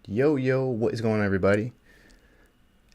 Yo, what is going on, everybody?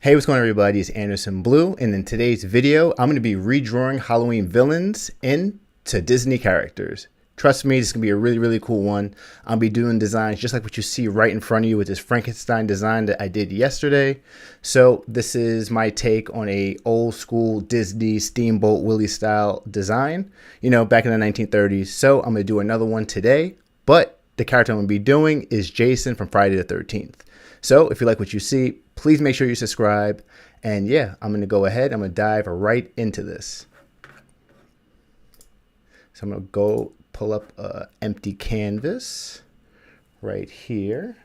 Hey, what's going on, everybody? It's Anderson Bluu, and in today's video, I'm going to be redrawing Halloween villains into Disney characters. Trust me, this is going to be a really cool one. I'll be doing designs just like what you see right in front of you with this Frankenstein design that I did yesterday. So this is my take on a old school Disney Steamboat Willie style design, back in the 1930s. So I'm going to do another one today, but the character I'm going to be doing is Jason from Friday the 13th. So if you like what you see, please make sure you subscribe. And yeah, I'm going to go ahead. I'm going to dive right into this. So I'm going to go pull up an empty canvas right here.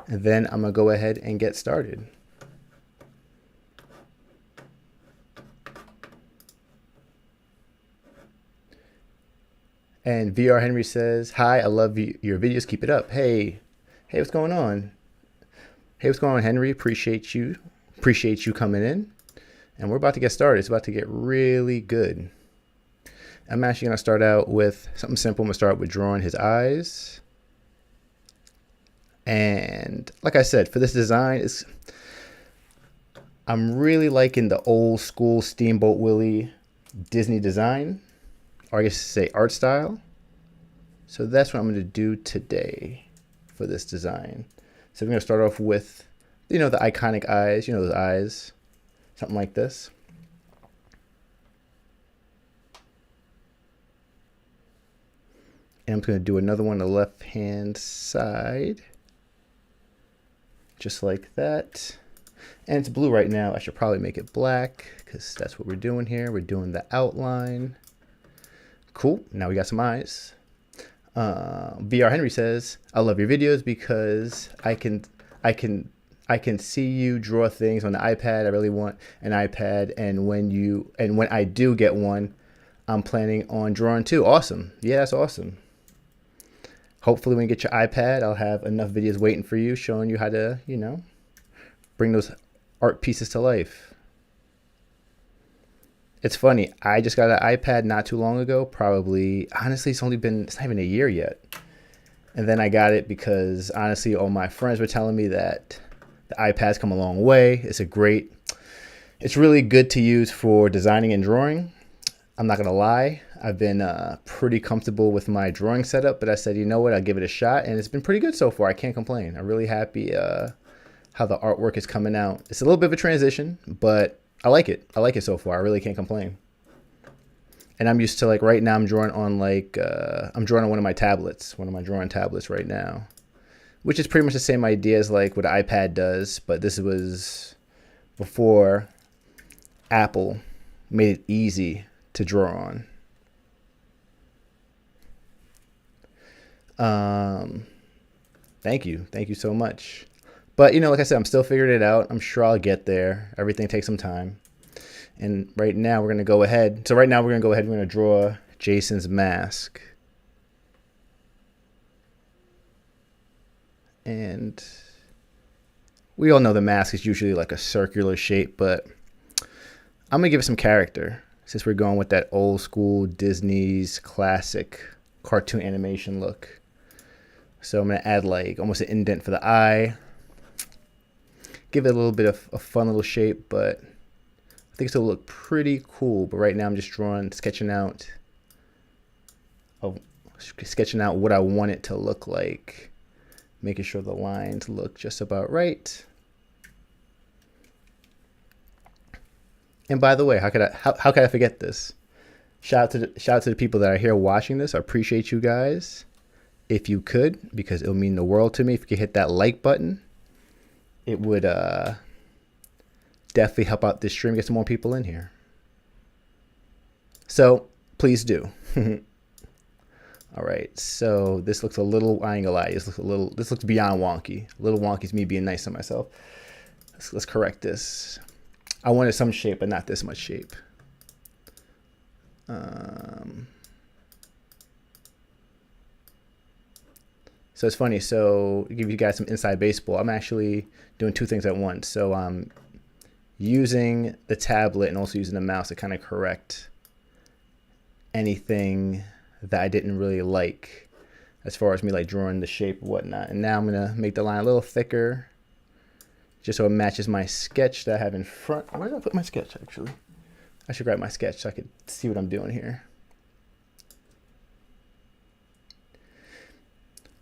And then I'm going to go ahead and get started. And VR Henry says, "Hi, I love your videos. Keep it up." Hey, what's going on? Hey, what's going on, Henry? Appreciate you coming in. And we're about to get started. It's about to get really good. I'm actually going to start out with something simple. I'm going to start with drawing his eyes. And like I said, for this design, I'm really liking the old school Steamboat Willie Disney design, or I guess say art style. So that's what I'm going to do today for this design. So we're going to start off with, the iconic eyes, those eyes, something like this. And I'm going to do another one on the left-hand side, just like that. And it's blue right now. I should probably make it black because that's what we're doing here. We're doing the outline. Cool. Now we got some eyes. VR Henry says, "I love your videos because I can see you draw things on the iPad. I really want an iPad, and when I do get one, I'm planning on drawing too." Awesome. Yeah, that's awesome. Hopefully when you get your iPad, I'll have enough videos waiting for you showing you how to, bring those art pieces to life. It's funny, I just got an iPad not too long ago, honestly, it's not even a year yet. And then I got it because, honestly, all my friends were telling me that the iPad's come a long way. It's really good to use for designing and drawing. I'm not going to lie, I've been pretty comfortable with my drawing setup, but I said, you know what, I'll give it a shot, and it's been pretty good so far. I can't complain. I'm really happy how the artwork is coming out. It's a little bit of a transition, but I like it. I like it so far. I really can't complain. And I'm used to, right now I'm drawing on I'm drawing on one of my drawing tablets right now, which is pretty much the same idea as what an iPad does, but this was before Apple made it easy to draw on. Thank you so much. But, like I said, I'm still figuring it out. I'm sure I'll get there. Everything takes some time. And right now we're going to go ahead. We're going to draw Jason's mask. And we all know the mask is usually like a circular shape, but I'm going to give it some character since we're going with that old school Disney's classic cartoon animation look. So I'm going to add almost an indent for the eye. Give it a little bit of a fun little shape, but I think it'll look pretty cool. But right now I'm just sketching out what I want it to look like, making sure the lines look just about right. And by the way, how could I forget this? Shout out to the people that are here watching this. I appreciate you guys. If you could, because it'll mean the world to me if you could hit that like button. It would definitely help out this stream, get some more people in here. So please do. All right, so this looks a little, I ain't gonna lie, this looks beyond wonky. A little wonky is me being nice to myself. Let's correct this. I wanted some shape, but not this much shape. So it's funny. So to give you guys some inside baseball, I'm actually doing two things at once. So I'm using the tablet and also using the mouse to kind of correct anything that I didn't really like as far as me like drawing the shape and whatnot. And now I'm gonna make the line a little thicker, just so it matches my sketch that I have in front. Where did I put my sketch actually? I should grab my sketch so I could see what I'm doing here.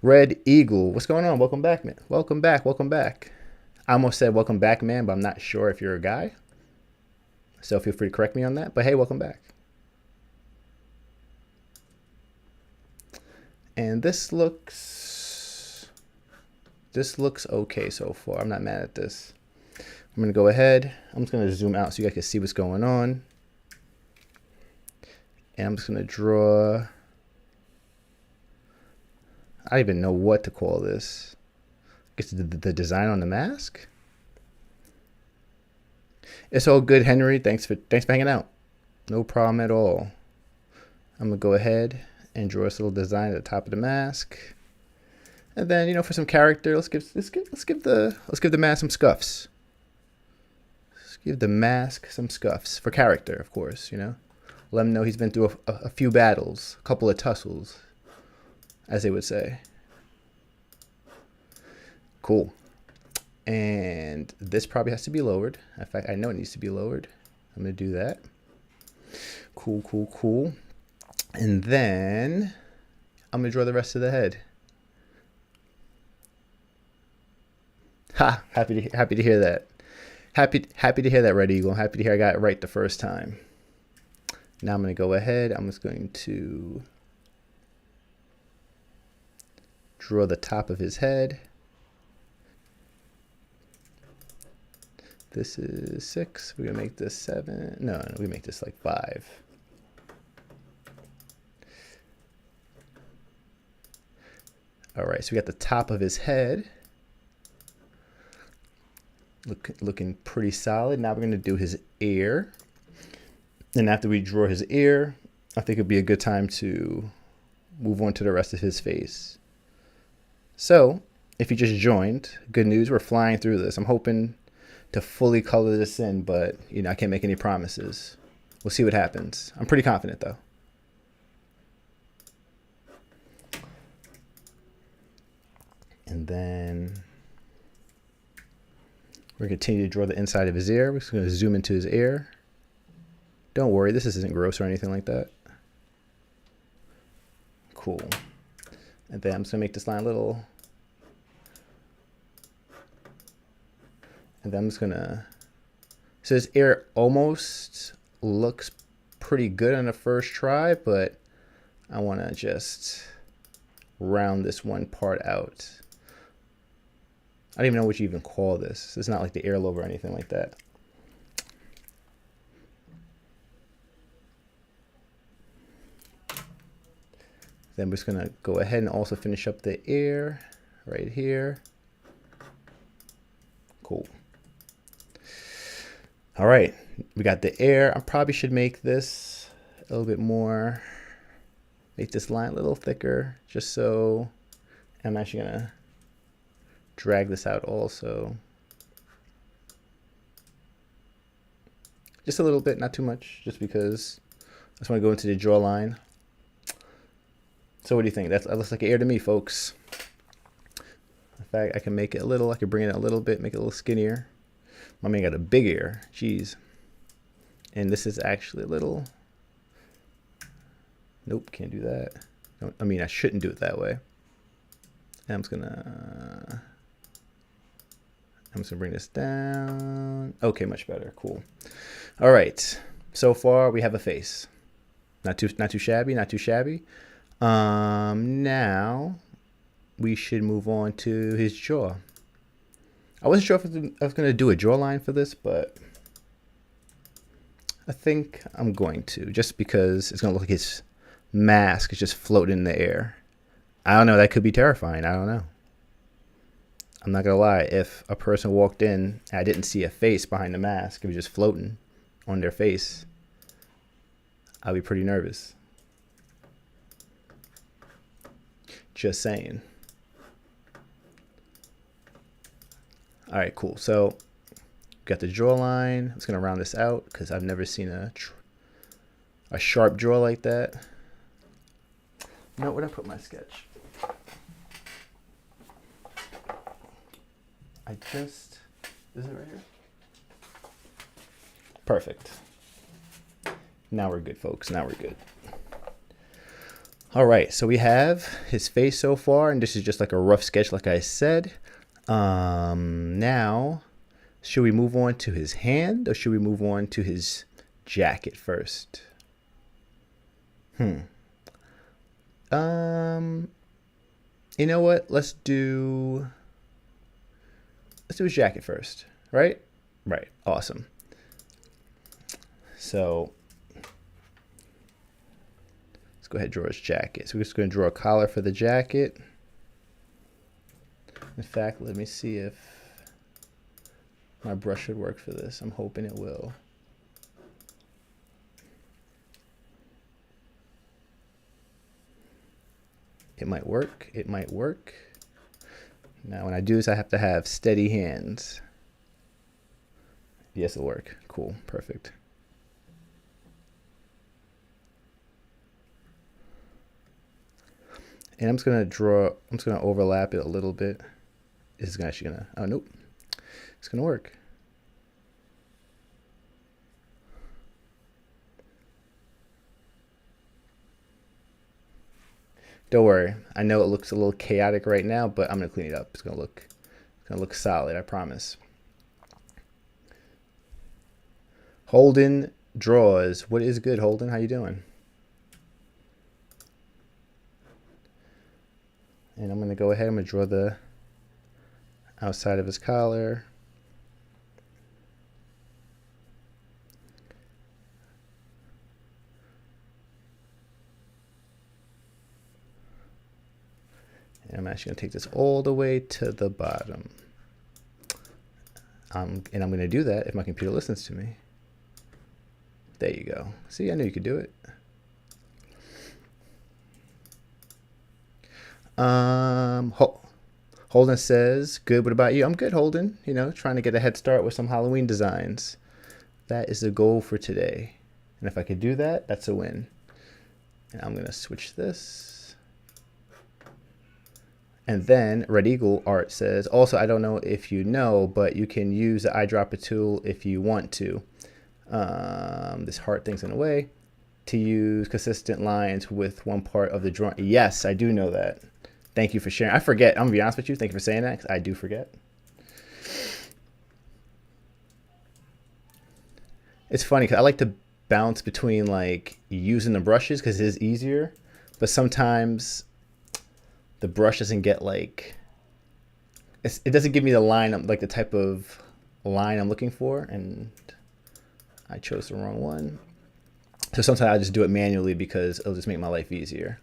Red Eagle, what's going on? Welcome back, man. Welcome back, welcome back. I almost said welcome back, man, but I'm not sure if you're a guy. So feel free to correct me on that. But hey, welcome back. And this looks okay so far. I'm not mad at this. I'm gonna go ahead. I'm just gonna zoom out so you guys can see what's going on. And I'm just gonna draw. I don't even know what to call this. I guess the design on the mask. It's all good, Henry. Thanks for hanging out. No problem at all. I'm gonna go ahead and draw this little design at the top of the mask. And then, you know, for some character, let's give the mask some scuffs. Let's give the mask some scuffs for character, of course, you know. Let him know he's been through a few battles, a couple of tussles, as they would say. Cool. And this probably has to be lowered. In fact, I know it needs to be lowered. I'm going to do that. Cool, cool, cool. And then I'm going to draw the rest of the head. Ha! Happy to hear that. Happy to hear that, Red Eagle. Happy to hear I got it right the first time. Now I'm going to go ahead. I'm just going to draw the top of his head. This is 6. We're going to make this 7. No, we make this like 5. All right, so we got the top of his head. Looking pretty solid. Now we're going to do his ear. And after we draw his ear, I think it'd be a good time to move on to the rest of his face. So, if you just joined, good news, we're flying through this. I'm hoping to fully color this in, but you know, I can't make any promises. We'll see what happens. I'm pretty confident though. And then we're going to continue to draw the inside of his ear. We're just going to zoom into his ear. Don't worry, this isn't gross or anything like that. Cool. And then I'm just going to make this line a little. And then I'm just going to. So his ear almost looks pretty good on the first try, but I want to just round this one part out. I don't even know what you even call this. It's not like the earlobe or anything like that. Then we're just going to go ahead and also finish up the ear right here. Cool. All right, we got the ear. I probably should make this a little bit more, make this line a little thicker, just so I'm actually going to drag this out also. Just a little bit, not too much, just because I just want to go into the jawline. So what do you think? That looks like an ear to me, folks. In fact, I can make it a little, I can bring it a little bit, make it a little skinnier. My man got a big ear, jeez. And this is actually a little, nope, can't do that. I mean, I shouldn't do it that way. And I'm just gonna bring this down. Okay, much better, cool. All right, so far we have a face. Not too shabby, not too shabby. Now we should move on to his jaw. I wasn't sure if I was going to do a jawline for this, but I think I'm going to, just because it's going to look like his mask is just floating in the air. I don't know, that could be terrifying. I don't know. I'm not going to lie. If a person walked in and I didn't see a face behind the mask, it was just floating on their face, I'd be pretty nervous. Just saying. All right, cool. So got the jawline. I'm just gonna round this out because I've never seen a sharp jaw like that. You know, where'd I put my sketch? is it right here? Perfect. Now we're good, folks. Now we're good. All right, so we have his face so far, and this is just like a rough sketch, like I said. Now, should we move on to his hand, or should we move on to his jacket first? You know what? Let's do his jacket first, right? Right. Awesome. So let's go ahead and draw his jacket. So we're just going to draw a collar for the jacket. In fact, let me see if my brush should work for this. I'm hoping it will. It might work. It might work. Now, when I do this, I have to have steady hands. Yes, it'll work. Cool. Perfect. And I'm just going to overlap it a little bit. This is actually going to, oh, nope. It's going to work. Don't worry. I know it looks a little chaotic right now, but I'm going to clean it up. It's going to look solid, I promise. Holden draws. What is good, Holden? How you doing? And I'm going to go ahead. I'm going to draw the outside of his collar. And I'm actually going to take this all the way to the bottom. And I'm going to do that if my computer listens to me. There you go. See, I knew you could do it. Holden says, good, what about you? I'm good, Holden. You know, trying to get a head start with some Halloween designs. That is the goal for today. And if I could do that, that's a win. And I'm going to switch this. And then Red Eagle Art says, also, I don't know if you know, but you can use the eyedropper tool if you want to. This heart thing's in the way. To use consistent lines with one part of the drawing. Yes, I do know that. Thank you for sharing. I forget. I'm going to be honest with you. Thank you for saying that, because I do forget. It's funny, because I like to bounce between, like, using the brushes, because it is easier. But sometimes the brush doesn't get, like... it doesn't give me the line, like, the type of line I'm looking for. And I chose the wrong one. So sometimes I just do it manually, because it'll just make my life easier.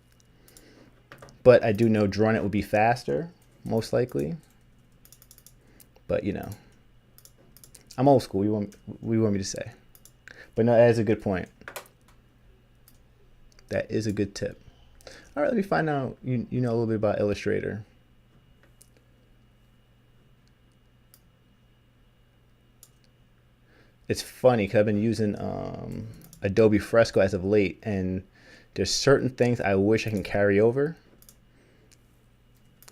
But I do know drawing it would be faster, most likely. But, you know, I'm old school. We want me to say. But no, that is a good point. That is a good tip. All right, let me find out, you know a little bit about Illustrator. It's funny, because I've been using Adobe Fresco as of late, and there's certain things I wish I can carry over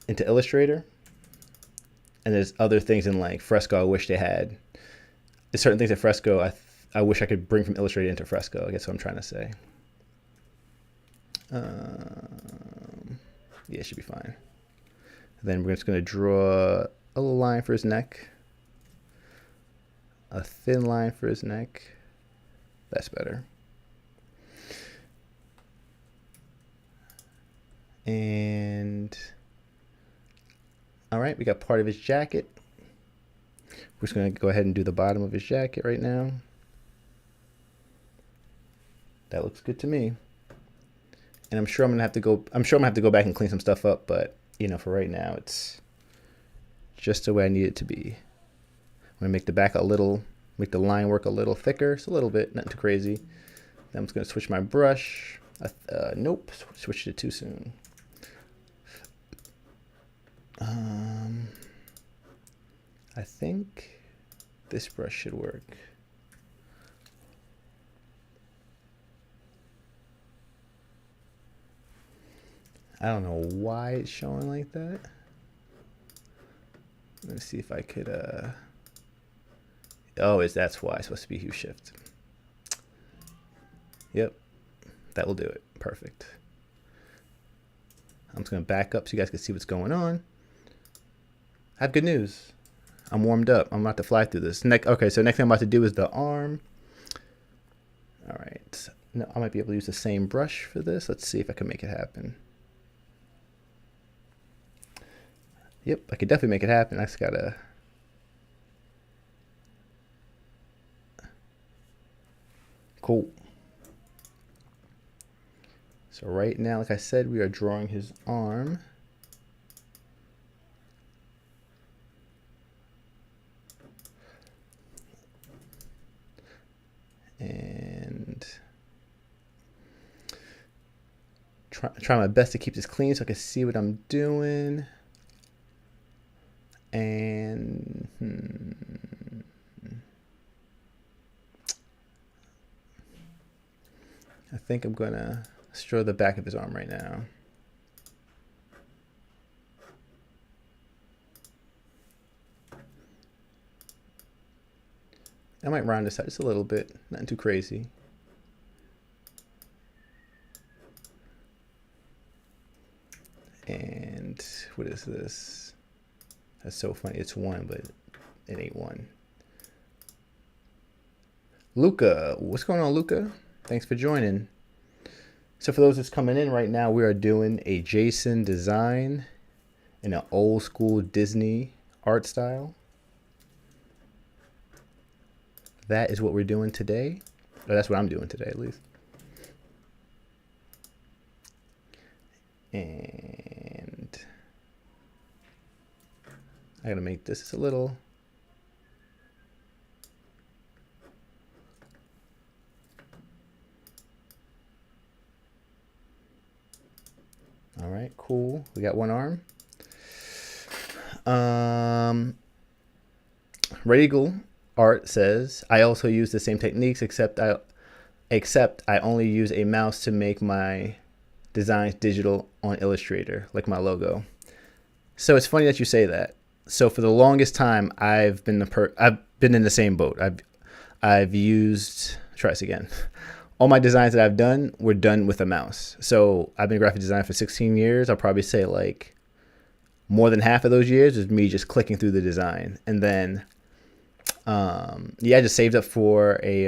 into Illustrator, and there's other things in like Fresco I wish they had. There's certain things in Fresco I wish I could bring from Illustrator into Fresco. I guess what I'm trying to say. Yeah, it should be fine. Then we're just going to draw a little line for his neck, a thin line for his neck. That's better. And all right, we got part of his jacket. We're just going to go ahead and do the bottom of his jacket right now. That looks good to me. And I'm sure I'm going to have to go back and clean some stuff up, but you know, for right now it's just the way I need it to be. I'm going to make the back make the line work a little thicker, just a little bit, not too crazy. Then I'm just going to switch my brush. Nope, switched it too soon. I think this brush should work. I don't know why it's showing like that. Let's see if I could, oh, that's why it's supposed to be hue shift. Yep, that will do it. Perfect. I'm just gonna back up so you guys can see what's going on. I have good news. I'm warmed up. I'm about to fly through this. Okay, so next thing I'm about to do is the arm. All right. No, I might be able to use the same brush for this. Let's see if I can make it happen. Yep, I could definitely make it happen. I just gotta. Cool. So right now, like I said, we are drawing his arm. And try my best to keep this clean so I can see what I'm doing. And I think I'm gonna stroke the back of his arm right now. I might round this out just a little bit, nothing too crazy. And what is this? That's so funny. It's 1, but it ain't 1. Luca, what's going on, Luca? Thanks for joining. So for those that's coming in right now, we are doing a Jason design in an old school Disney art style. That is what we're doing today. Or that's what I'm doing today, at least. And I gotta make this a little. All right, cool. We got one arm. Regal Art says, I also use the same techniques, except I only use a mouse to make my designs digital on Illustrator, like my logo. So it's funny that you say that. So for the longest time, I've been in the same boat. I've used, try this again. All my designs that I've done were done with a mouse. So I've been a graphic designer for 16 years. I'll probably say like more than half of those years is me just clicking through the design. And then, yeah, I just saved up for a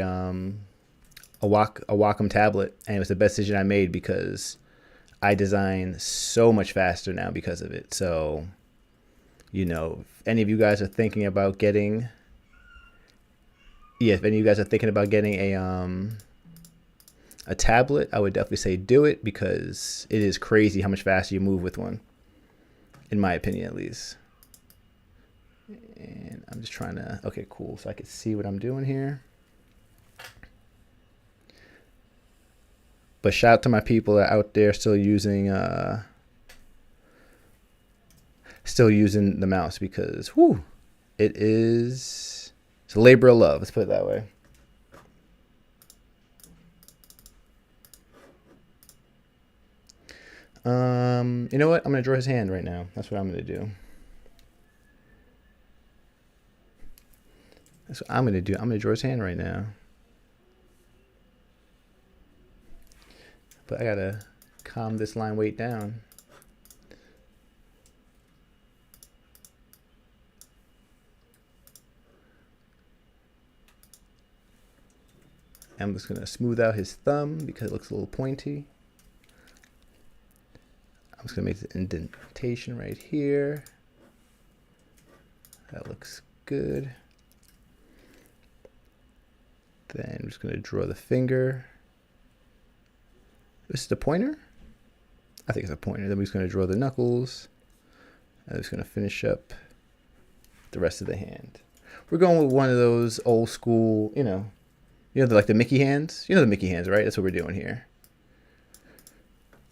Wacom tablet, and it was the best decision I made because I design so much faster now because of it. So, you know, if any of you guys are thinking about getting, a tablet, I would definitely say do it, because it is crazy how much faster you move with one, in my opinion at least. And I'm just trying to, okay, cool, so I can see what I'm doing here. But shout out to my people that are out there still using the mouse, because whew, it's a labor of love, let's put it that way. You know what? I'm gonna draw his hand right now. That's what I'm gonna do. That's what I'm gonna do. I'm gonna draw his hand right now. But I gotta calm this line weight down. I'm just gonna smooth out his thumb because it looks a little pointy. I'm just gonna make the indentation right here. That looks good. Then I'm just gonna draw the finger. This is the pointer? I think it's a pointer. Then we're just gonna draw the knuckles. And I'm just gonna finish up the rest of the hand. We're going with one of those old school, like the Mickey hands. You know the Mickey hands, right? That's what we're doing here.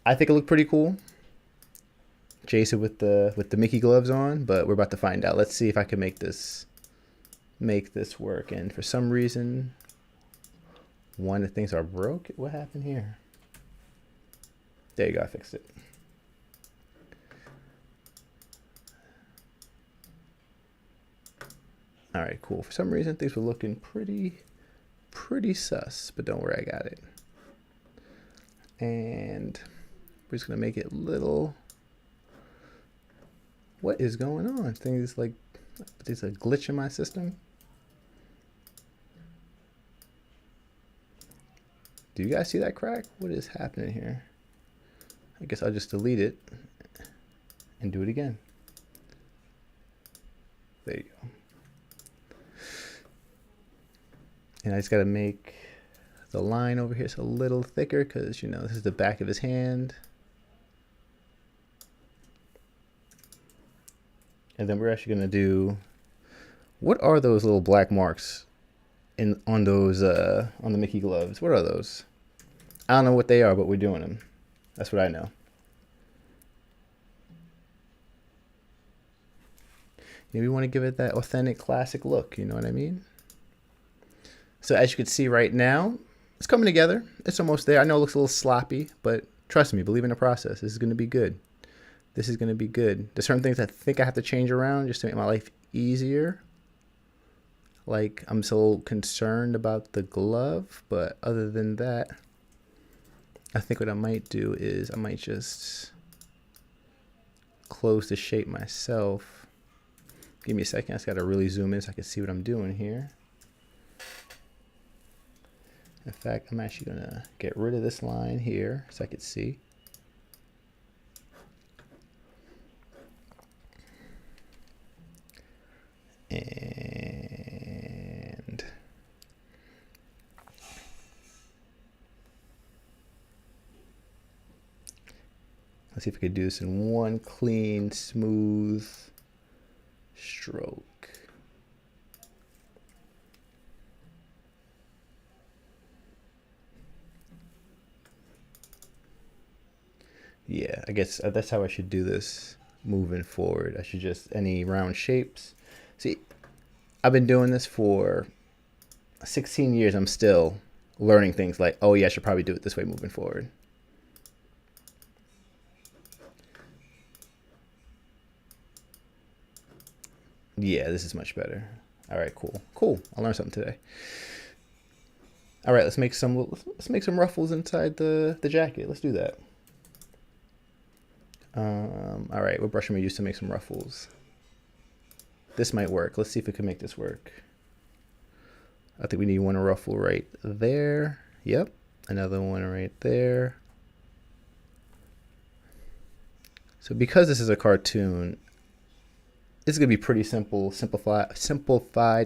I think it looked pretty cool. Jason with the Mickey gloves on, but we're about to find out. Let's see if I can make this work. And for some reason, one of the things are broke. What happened here? There you go, I fixed it. All right, cool. For some reason, things were looking pretty sus, but don't worry, I got it. And we're just gonna make it little. What is going on? Things like, there's a glitch in my system. Do you guys see that crack? What is happening here? I guess I'll just delete it and do it again. There you go. And I just got to make the line over here so a little thicker because, you know, this is the back of his hand. And then we're actually going to do, what are those little black marks on those, on the Mickey gloves? What are those? I don't know what they are, but we're doing them. That's what I know. You know, we want to give it that authentic classic look, you know what I mean? So as you can see right now, it's coming together. It's almost there. I know it looks a little sloppy, but trust me, believe in the process. This is going to be good. This is going to be good. There's certain things I think I have to change around just to make my life easier. Like, I'm so concerned about the glove, but other than that, I think what I might do is I might just close the shape myself. Give me a second. I just got to really zoom in so I can see what I'm doing here. In fact, I'm actually going to get rid of this line here so I can see. And let's see if we could do this in one clean, smooth stroke. Yeah, I guess that's how I should do this moving forward. I should just, any round shapes. See, I've been doing this for 16 years. I'm still learning things like, oh yeah, I should probably do it this way moving forward. Yeah, this is much better. All right, cool. Cool. I learned something today. All right, let's make some ruffles inside the jacket. Let's do that. All right, what brush am I use to make some ruffles? This might work. Let's see if we can make this work. I think we need one ruffle right there. Yep, another one right there. So because this is a cartoon, it's gonna be pretty simplified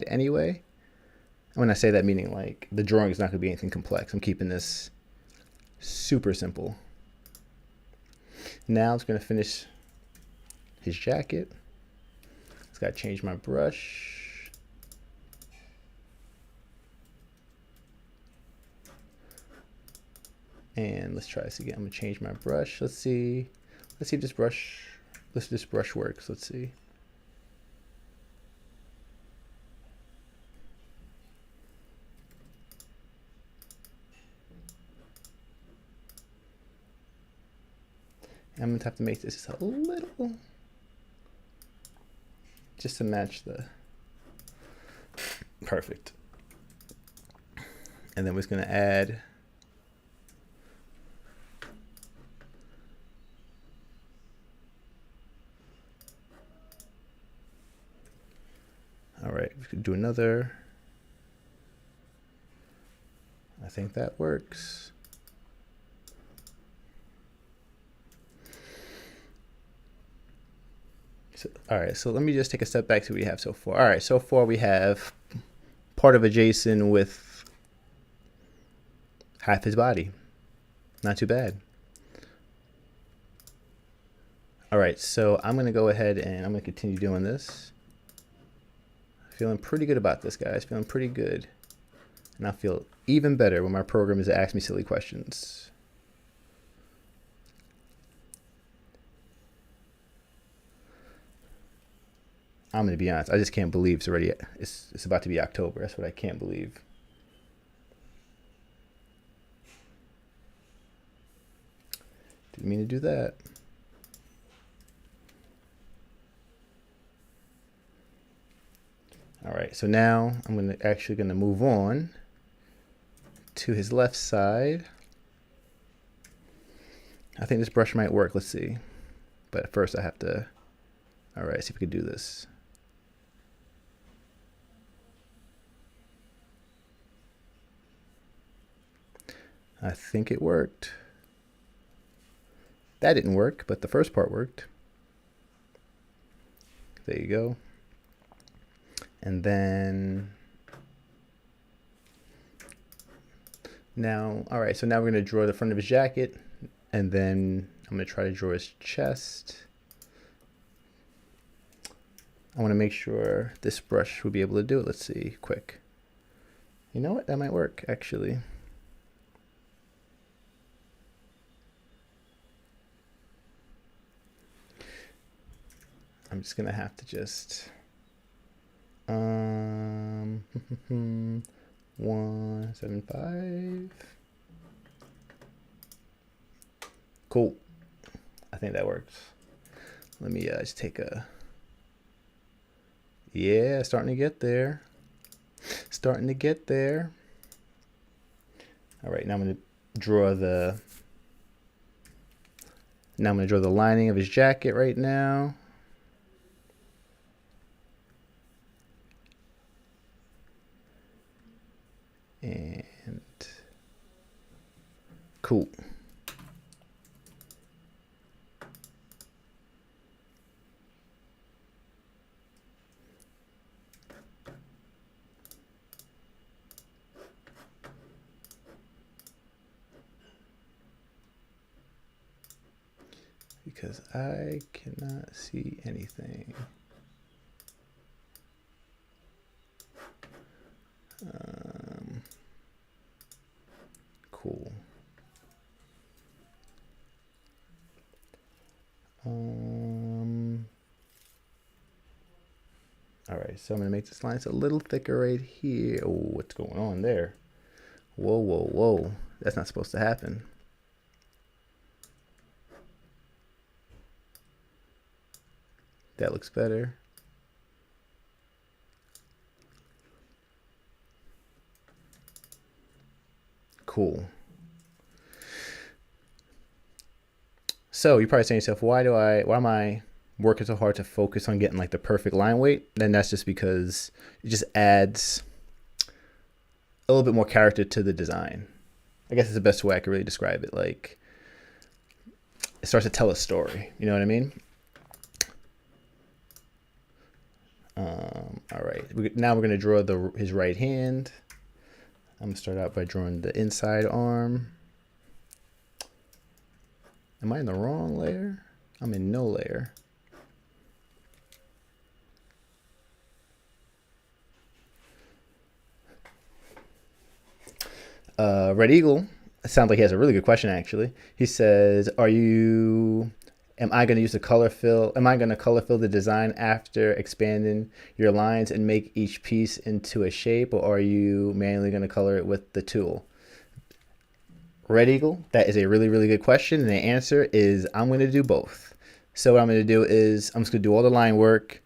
anyway. And when I say that, meaning like the drawing is not gonna be anything complex. I'm keeping this super simple. Now it's gonna finish his jacket. Just gotta change my brush. And let's try this again. I'm gonna change my brush. Let's see if this brush works. Let's see. I'm going to have to make this a little, just to match the, perfect. And then we're just going to add, all right, we could do another. I think that works. So, all right, so let me just take a step back to what we have so far. All right, so far we have part of a Jason with half his body. Not too bad. All right, so I'm gonna go ahead and I'm gonna continue doing this. Feeling pretty good about this, guys. Feeling pretty good. And I'll feel even better when my program is asking me silly questions. I'm gonna be honest. I just can't believe it's about to be October. That's what I can't believe. Didn't mean to do that. All right, so now I'm actually gonna move on to his left side. I think this brush might work. Let's see. But first I have to, all right, see if we can do this. I think it worked. That didn't work, but the first part worked. There you go. And then now, all right, so now we're gonna draw the front of his jacket, and then I'm gonna try to draw his chest. I wanna make sure this brush will be able to do it. Let's see, quick. You know what, that might work, actually. I'm just gonna have to just 175. Cool. I think that works. Let me just take a, yeah, starting to get there. Starting to get there. All right, now I'm gonna draw the, lining of his jacket right now. And cool. Because I cannot see anything. Cool. All right, so I'm gonna make this line a little thicker right here. Oh, what's going on there? Whoa, whoa, whoa. That's not supposed to happen. That looks better. Cool. So you're probably saying to yourself, why am I working so hard to focus on getting like the perfect line weight? Then that's just because it just adds a little bit more character to the design. I guess it's the best way I could really describe it. Like, it starts to tell a story. You know what I mean? All right. Now we're gonna draw his right hand. I'm gonna start out by drawing the inside arm. Am I in the wrong layer? I'm in no layer. Red Eagle, it sounds like he has a really good question, actually. He says, am I going to use the color fill? Am I going to color fill the design after expanding your lines and make each piece into a shape, or are you manually going to color it with the tool? Red Eagle, that is a really, really good question. And the answer is I'm going to do both. So what I'm going to do is I'm just going to do all the line work,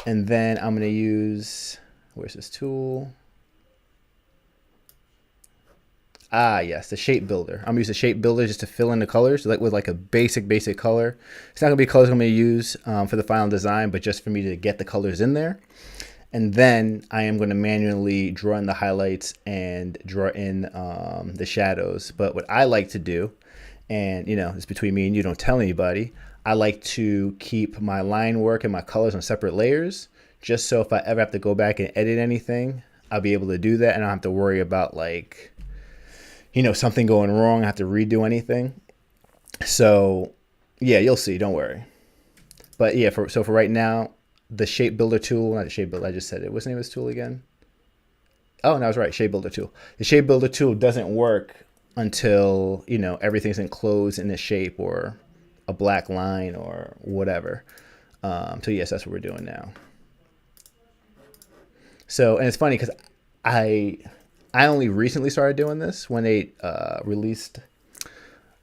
and then I'm going to use, where's this tool? Ah, yes, the shape builder. I'm gonna use the shape builder just to fill in the colors, like with like a basic color. It's not gonna be colors I'm gonna use for the final design, but just for me to get the colors in there. And then I am gonna manually draw in the highlights and draw in the shadows. But what I like to do, and you know, it's between me and you, don't tell anybody, I like to keep my line work and my colors on separate layers, just so if I ever have to go back and edit anything, I'll be able to do that and I don't have to worry about like, you know, something going wrong, I have to redo anything. So yeah, you'll see, don't worry. But yeah, so for right now, the shape builder tool, not the shape builder, I just said it. What's the name of this tool again? Oh, no, I was right, shape builder tool. The shape builder tool doesn't work until, you know, everything's enclosed in a shape or a black line or whatever. So yes, that's what we're doing now. So, and it's funny because I only recently started doing this when they released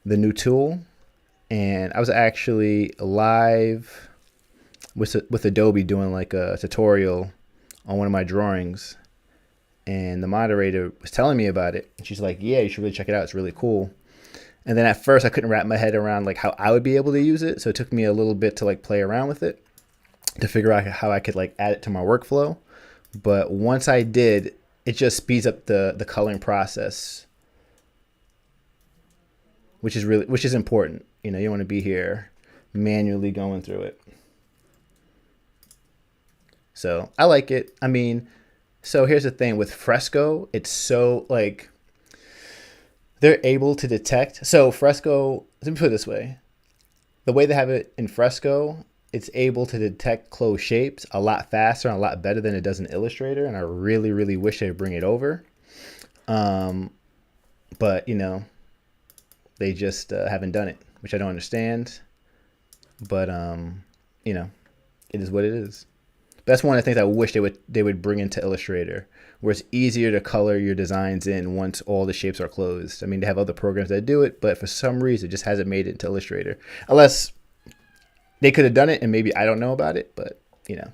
the new tool, and I was actually live with Adobe doing like a tutorial on one of my drawings, and the moderator was telling me about it. And she's like, yeah, you should really check it out. It's really cool. And then at first I couldn't wrap my head around like how I would be able to use it. So it took me a little bit to like play around with it to figure out how I could like add it to my workflow. But once I did, it just speeds up the coloring process, which is important. You know, you want to be here manually going through it. So I like it. I mean, so here's the thing with Fresco, it's so like they're able to detect. So Fresco, let me put it this way. The way they have it in Fresco, it's able to detect closed shapes a lot faster and a lot better than it does in Illustrator. And I really, really wish they'd bring it over. But, you know, they just haven't done it, which I don't understand. But, you know, it is what it is. But that's one of the things I wish they would bring into Illustrator, where it's easier to color your designs in once all the shapes are closed. I mean, they have other programs that do it, but for some reason, it just hasn't made it into Illustrator. Unless they could have done it, and maybe I don't know about it, but, you know.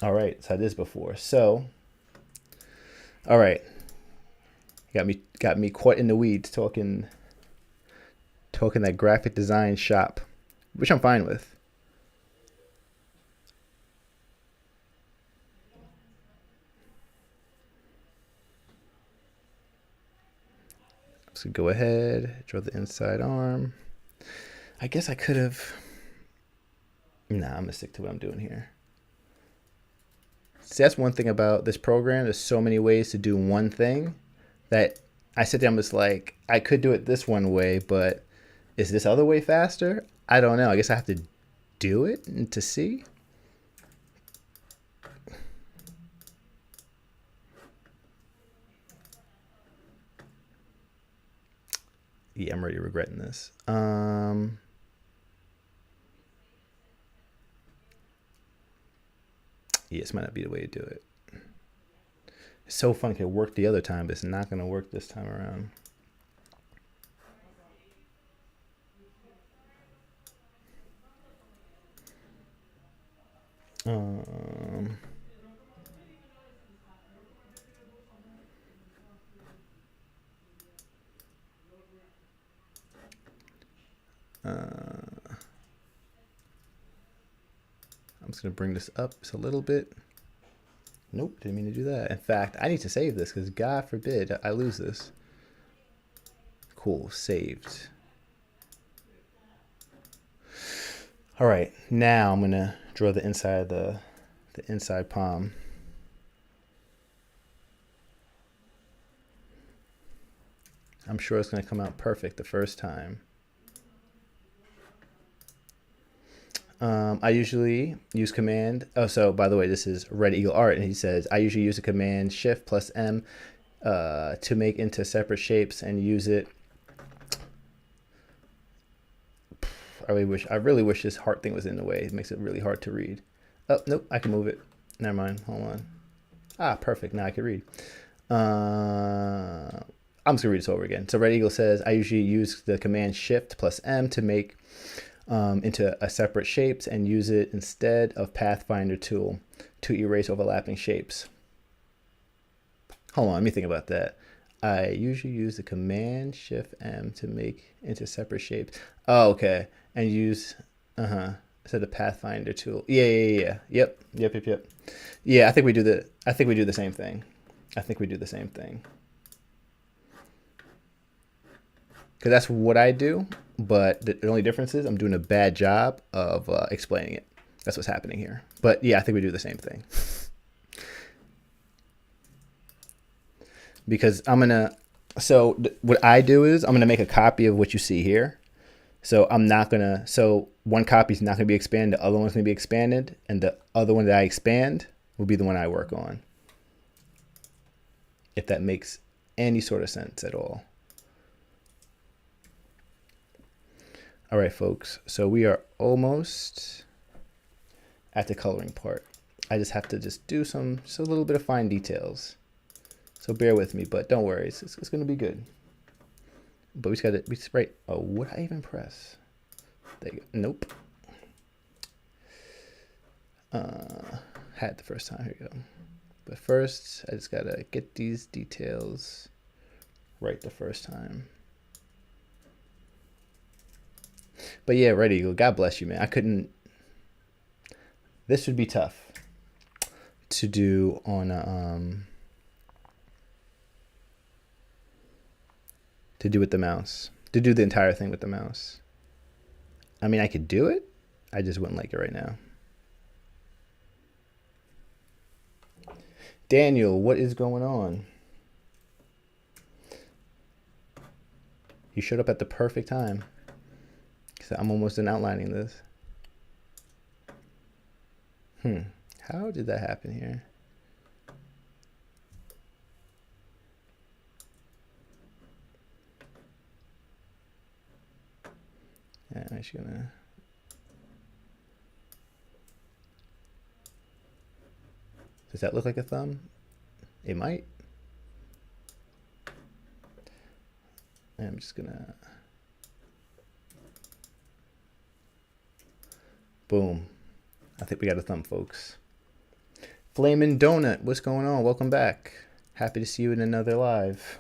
All right, so I had this before. So, all right, got me caught in the weeds talking that graphic design shop, which I'm fine with. So go ahead, draw the inside arm. I guess I could have. Nah, I'm gonna stick to what I'm doing here. See, that's one thing about this program. There's so many ways to do one thing that I sit down and was like, I could do it this one way, but is this other way faster? I don't know. I guess I have to do it and to see. Yeah, I'm already regretting this. Yeah, this might not be the way to do it. It's so fun. It worked the other time, but it's not going to work this time around. I'm just going to bring this up just a little bit. Nope, didn't mean to do that. In fact, I need to save this because God forbid I lose this. Cool, saved. All right, now I'm going to draw the inside of the inside palm. I'm sure it's going to come out perfect the first time. I usually use command. Oh, so by the way, this is Red Eagle Art, and he says I usually use the command Shift plus M to make into separate shapes and use it. I really wish this heart thing was in the way. It makes it really hard to read. Oh, nope, I can move it. Never mind. Hold on. Ah, perfect. Now I can read. I'm just gonna read this over again. So Red Eagle says I usually use the command Shift plus M to make into a separate shapes and use it instead of Pathfinder tool to erase overlapping shapes. Hold on, let me think about that. I usually use the command Shift M to make into separate shapes. Oh, okay, and use instead of Pathfinder tool. Yeah. Yep. Yeah, I think we do the same thing. Because that's what I do, but the only difference is I'm doing a bad job of explaining it. That's what's happening here. But yeah, I think we do the same thing. Because what I do is I'm going to make a copy of what you see here. So one copy is not going to be expanded, the other one's going to be expanded, and the other one that I expand will be the one I work on. If that makes any sort of sense at all. All right, folks, so we are almost at the coloring part. I just have to do a little bit of fine details. So bear with me, but don't worry, it's going to be good. But we just got to, right, oh, would I even press? There you go. Nope. Had the first time. Here we go. But first, I just gotta get these details right the first time. But yeah, Red Eagle, God bless you, man. I couldn't. This would be tough to do on a, to do with the mouse. To do the entire thing with the mouse. I mean, I could do it. I just wouldn't like it right now. Daniel, what is going on? You showed up at the perfect time. Because I'm almost done outlining this. How did that happen here? Yeah, I'm actually gonna. Does that look like a thumb? It might. And I'm just gonna. Boom. I think we got a thumb, folks. Flamin' Donut, what's going on? Welcome back. Happy to see you in another live.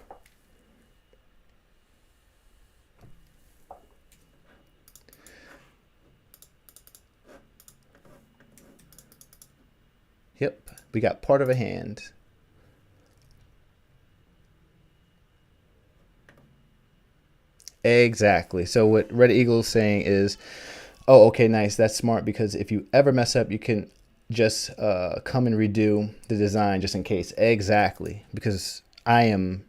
Yep, we got part of a hand. Exactly. So what Red Eagle's saying is, oh, okay, nice. That's smart, because if you ever mess up, you can just come and redo the design just in case. Exactly. Because I am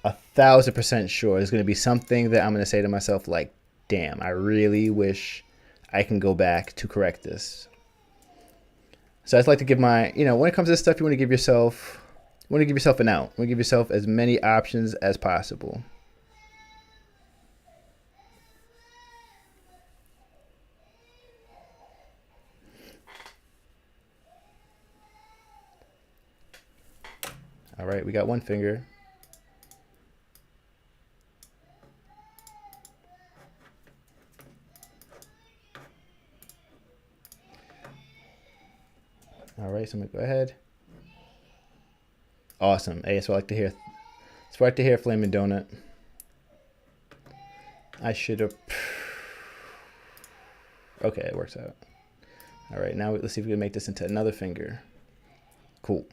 1,000% sure there's going to be something that I'm going to say to myself like, damn, I really wish I can go back to correct this. So I'd like to give my, when it comes to this stuff, you want to give yourself an out. You want to give yourself as many options as possible. All right, we got one finger. All right, so I'm gonna go ahead. Awesome. Hey, that's what I like to hear. That's what I like to hear, Flamin' Donut. I should have. Okay, it works out. All right, now let's see if we can make this into another finger. Cool.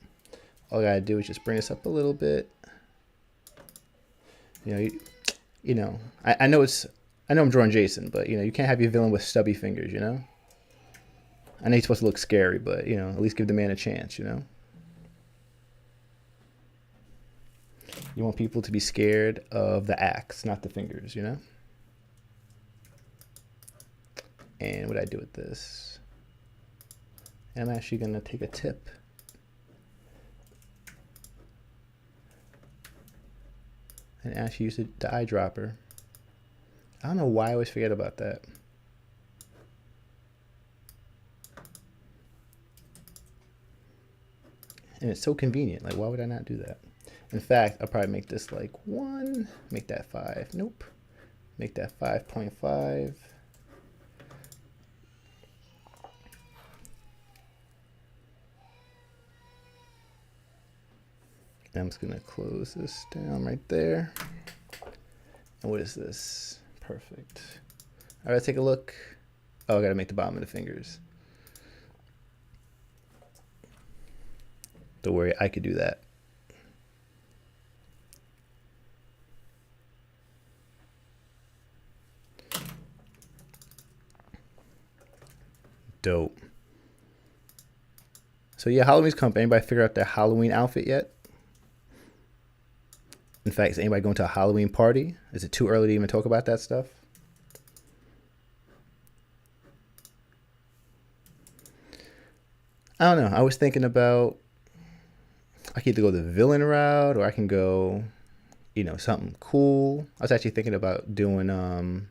All I gotta do is just bring this up a little bit. I know I'm drawing Jason, but you can't have your villain with stubby fingers. I know he's supposed to look scary, but at least give the man a chance. You want people to be scared of the axe, not the fingers. And what I do with this, I'm actually gonna take a tip. And actually use the eyedropper. I don't know why I always forget about that. And it's so convenient. Like, why would I not do that? In fact, I'll probably make this like 1. Make that 5. Nope. Make that 5.5. I'm just gonna close this down right there. And what is this? Perfect. All right, take a look. Oh, I gotta make the bottom of the fingers. Don't worry, I could do that. Dope. So yeah, Halloween's coming. Anybody figure out their Halloween outfit yet? In fact, is anybody going to a Halloween party? Is it too early to even talk about that stuff? I don't know. I was thinking about, I can either go the villain route, or I can go, something cool. I was actually thinking about doing,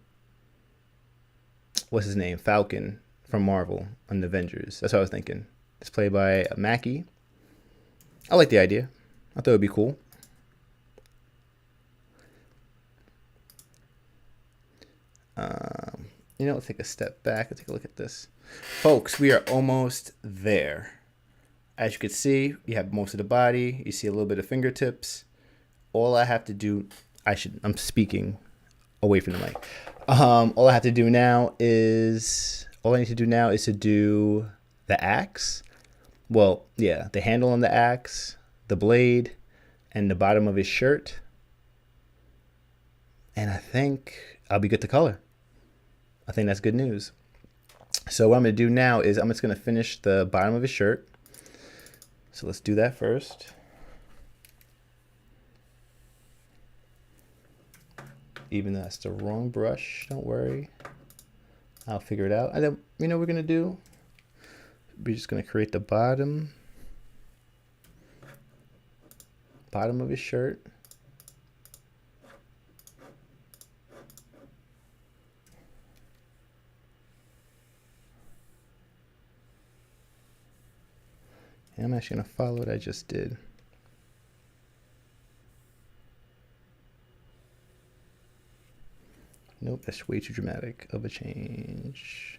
what's his name? Falcon from Marvel on the Avengers. That's what I was thinking. It's played by Mackie. I like the idea. I thought it would be cool. you know, let's take a step back and take a look at this. Folks, we are almost there. As you can see, you have most of the body. You see a little bit of fingertips. All I have to do, I'm speaking away from the mic. All I have to do now is, all I need to do now is to do the axe. Well, yeah, the handle on the axe, the blade, and the bottom of his shirt. And I think I'll be good to color. I think that's good news. So what I'm going to do now is I'm just going to finish the bottom of his shirt. So let's do that first. Even though that's the wrong brush, don't worry. I'll figure it out. And then, you know what we're going to do? We're just going to create the bottom of his shirt. And I'm actually going to follow what I just did. Nope, that's way too dramatic of a change.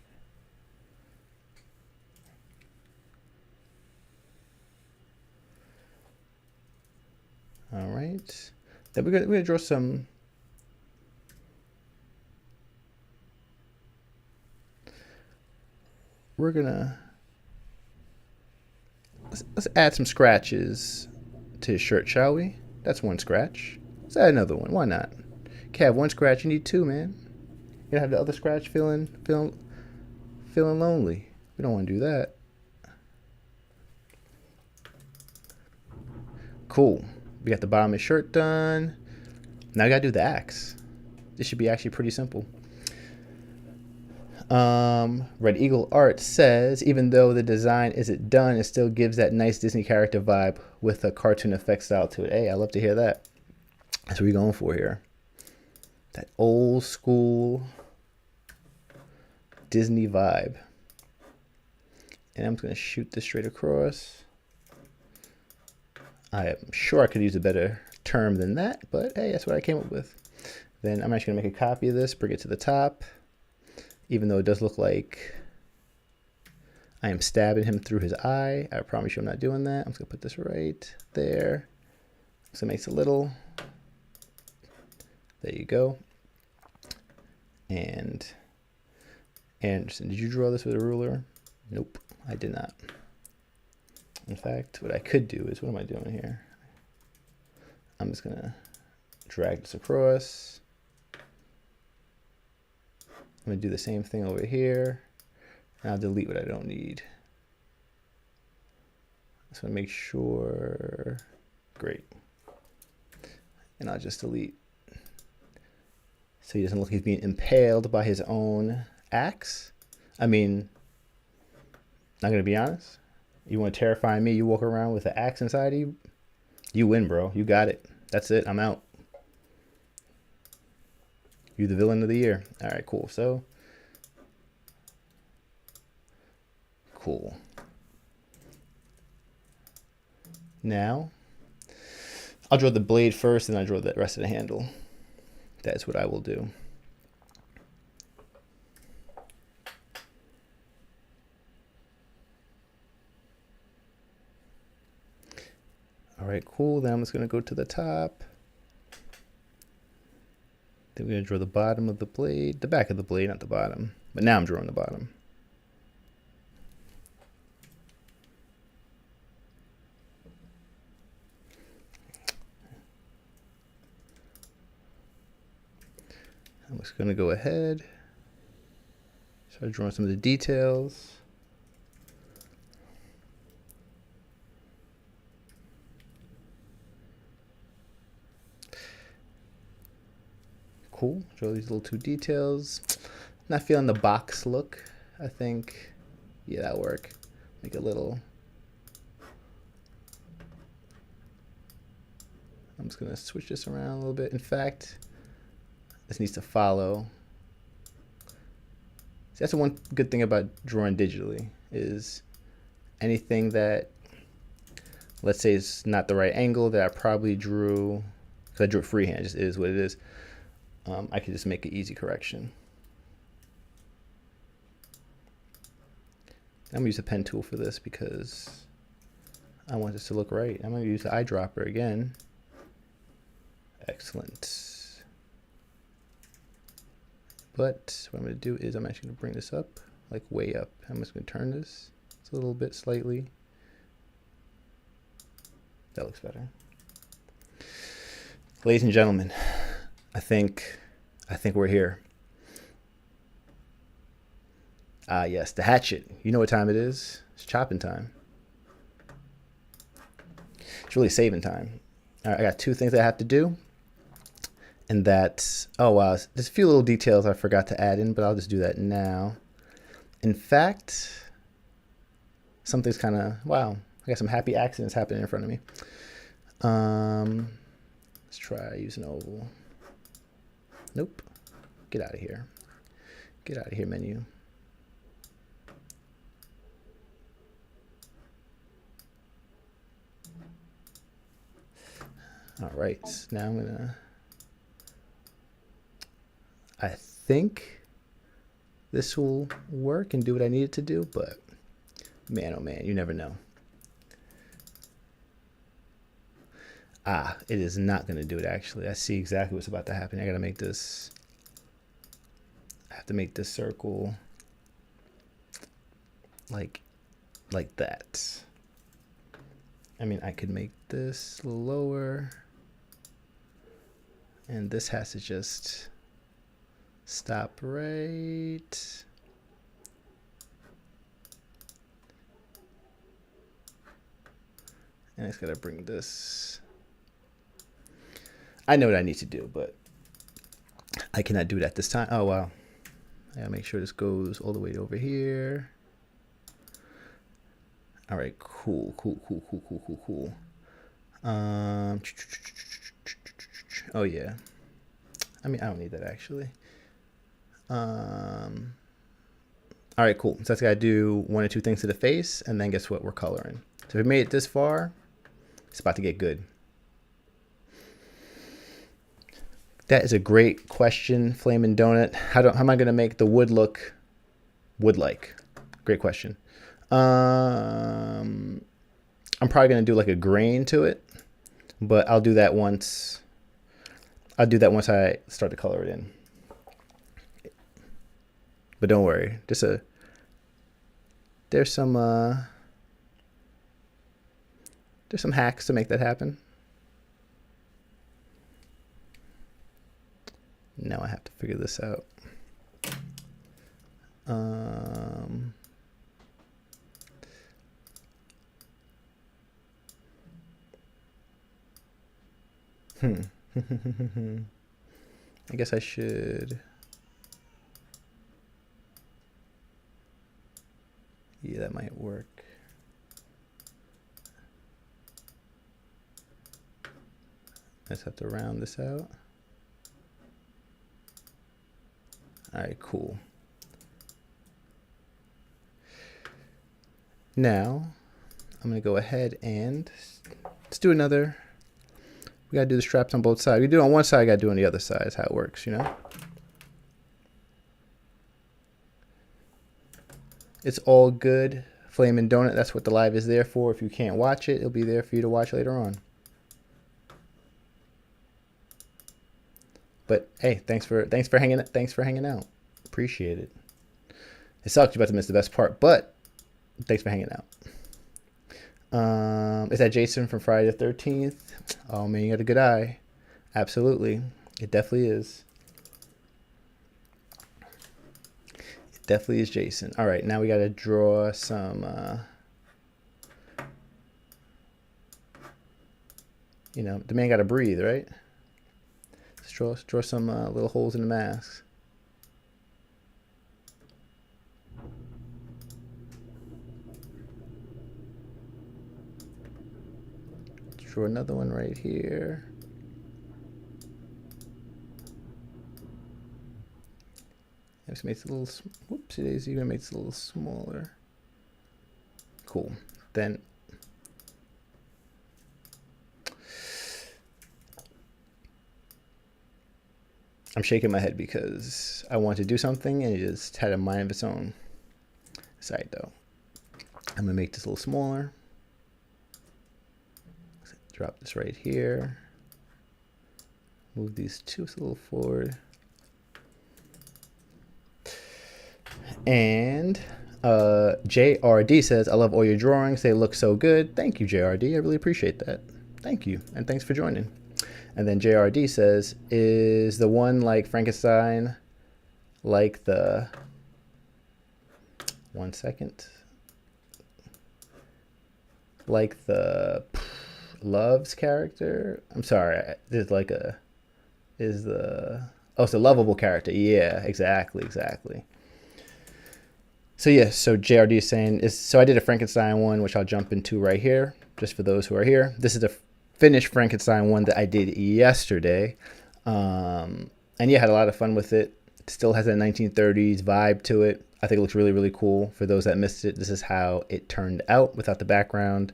All right. Then we're gonna draw some. We're gonna let's add some scratches to his shirt, shall we? That's one scratch. Let's add another one. Why not? Can't have one scratch. You need two, man. You gotta have the other scratch feeling lonely. We don't want to do that. Cool. We got the bottom of his shirt done. Now I gotta do the axe. This should be actually pretty simple. Red Eagle Art says, even though the design isn't done, it still gives that nice Disney character vibe with a cartoon effect style to it. Hey, I love to hear that. That's what we're going for here. That old school Disney vibe. And I'm just going to shoot this straight across. I am sure I could use a better term than that, but hey, that's what I came up with. Then I'm actually going to make a copy of this, bring it to the top. Even though it does look like I am stabbing him through his eye. I promise you I'm not doing that. I'm just going to put this right there. So it makes a little. There you go. And Anderson, did you draw this with a ruler? Nope, I did not. In fact, what I could do is, what am I doing here? I'm just going to drag this across. I'm going to do the same thing over here. And I'll delete what I don't need. Just want to make sure. Great. And I'll just delete. So he doesn't look like he's being impaled by his own axe. I mean, not going to be honest. You want to terrify me? You walk around with an axe inside of you? You win, bro. You got it. That's it. I'm out. You're the villain of the year. All right, cool. So, cool. Now, I'll draw the blade first, and I'll draw the rest of the handle. That's what I will do. All right, cool. Then I'm just going to go to the top. Then we're going to draw the bottom of the blade, the back of the blade, not the bottom. But now I'm drawing the bottom. I'm just going to go ahead, start drawing some of the details. Cool. Draw these little two details. Not feeling the box look. I think, yeah, that'll work. Make a little. I'm just gonna switch this around a little bit. In fact, this needs to follow. See, that's the one good thing about drawing digitally is anything that, let's say, is not the right angle that I probably drew, because I drew it freehand, just is what it is. I can just make an easy correction. I'm gonna use a pen tool for this because I want this to look right. I'm gonna use the eyedropper again. Excellent. But what I'm gonna do is I'm actually gonna bring this up, like way up. I'm just gonna turn this a little bit slightly. That looks better. Ladies and gentlemen, I think we're here. Yes, the hatchet. You know what time it is. It's chopping time. It's really saving time. All right, I got two things I have to do. And that's, oh wow, there's a few little details I forgot to add in, but I'll just do that now. In fact, something's kind of, wow, I got some happy accidents happening in front of me. Let's try using oval. Nope. Get out of here. Get out of here, menu. All right, now I'm gonna, I think this will work and do what I need it to do, but man, oh man, you never know. It is not gonna do it actually. I see exactly what's about to happen. I gotta make this, I have to make this circle like that. I mean, I could make this a little lower, and this has to just stop right. And it's gotta bring this. I know what I need to do, but I cannot do it at this time. Oh wow. I gotta make sure this goes all the way over here. All right, cool. Oh yeah. I mean, I don't need that actually. All right, cool. So that's gotta do one or two things to the face, and then guess what? We're coloring. So if we made it this far, it's about to get good. That is a great question, Flamin' Donut. How am I gonna make the wood look wood-like? Great question. I'm probably gonna do like a grain to it, but I'll do that once. I'll do that once I start to color it in. But don't worry, there's some hacks to make that happen. Now I have to figure this out. I guess I should. Yeah, that might work. I just have to round this out. All right, cool. Now, I'm gonna go ahead and let's do another. We gotta do the straps on both sides. We do it on one side, I gotta do it on the other side. Is how it works, you know? It's all good. Flamin' Donut, that's what the live is there for. If you can't watch it, it'll be there for you to watch later on. But hey, thanks for hanging out. Appreciate it. It sucks you're about to miss the best part, but thanks for hanging out. Is that Jason from Friday the 13th? Oh man, you got a good eye. Absolutely. It definitely is. It definitely is Jason. All right, now we got to draw some you know, the man got to breathe, right? Let's draw some little holes in the mask. Let's draw another one right here. This makes it a little, whoopsie daisy, even makes it a little smaller. Cool. Then I'm shaking my head because I want to do something and it just had a mind of its own. Side though. I'm gonna make this a little smaller. Drop this right here. Move these two a little forward. And JRD says, I love all your drawings. They look so good. Thank you, JRD. I really appreciate that. Thank you. And thanks for joining. And then JRD says, is the one like Frankenstein like the... One second. Like the Loves character? I'm sorry. There's like a... Is the... Oh, it's a lovable character. Yeah, exactly. So yeah, so JRD is saying, so I did a Frankenstein one, which I'll jump into right here, just for those who are here. This is the finished Frankenstein one that I did yesterday. And yeah, had a lot of fun with it. It still has a 1930s vibe to it. I think it looks really, really cool. For those that missed it, this is how it turned out without the background.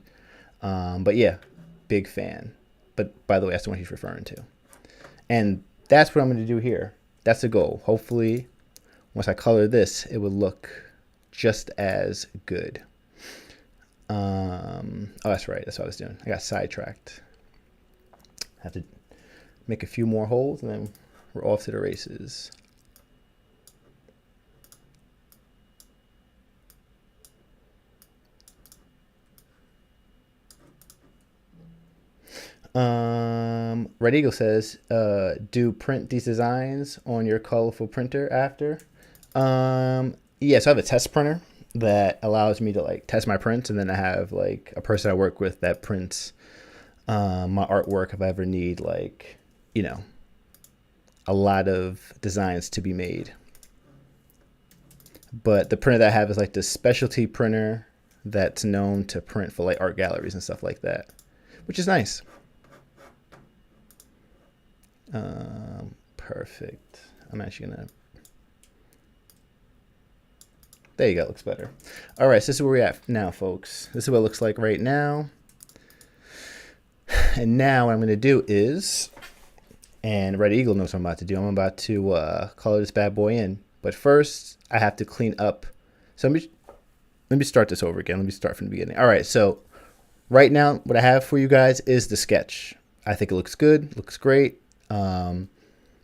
But yeah, big fan. But by the way, that's the one he's referring to. And that's what I'm going to do here. That's the goal. Hopefully, once I color this, it would look just as good. Oh, that's right. That's what I was doing. I got sidetracked. I have to make a few more holes, and then we're off to the races. Red Eagle says, do print these designs on your colorful printer after? Yeah, so I have a test printer that allows me to like test my prints, and then I have like a person I work with that prints my artwork if I ever need like, you know, a lot of designs to be made. But the printer that I have is like the specialty printer that's known to print for like art galleries and stuff like that, which is nice. Perfect. I'm actually gonna... There you go, looks better. All right, so this is where we're at now, folks. This is what it looks like right now. And now what I'm gonna do is, and Red Eagle knows what I'm about to do, I'm about to color this bad boy in. But first, I have to clean up. So let me start this over again. Let me start from the beginning. All right, so right now, what I have for you guys is the sketch. I think it looks good, looks great.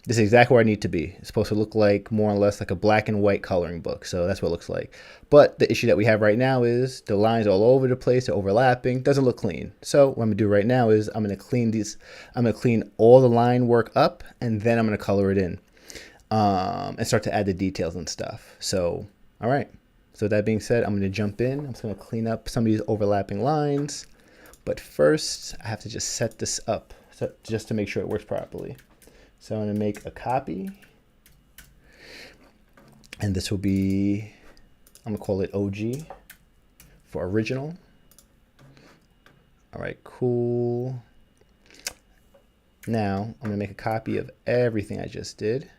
This is exactly where I need to be. It's supposed to look like more or less like a black and white coloring book. So that's what it looks like. But the issue that we have right now is the lines all over the place, they're overlapping, doesn't look clean. So what I'm gonna do right now is I'm gonna clean these, I'm gonna clean all the line work up, and then I'm gonna color it in and start to add the details and stuff. So, all right. So that being said, I'm gonna jump in. I'm just gonna clean up some of these overlapping lines. But first, I have to just set this up just to make sure it works properly. So I'm going to make a copy, and this will be, I'm going to call it OG for original. All right, cool. Now I'm going to make a copy of everything I just did.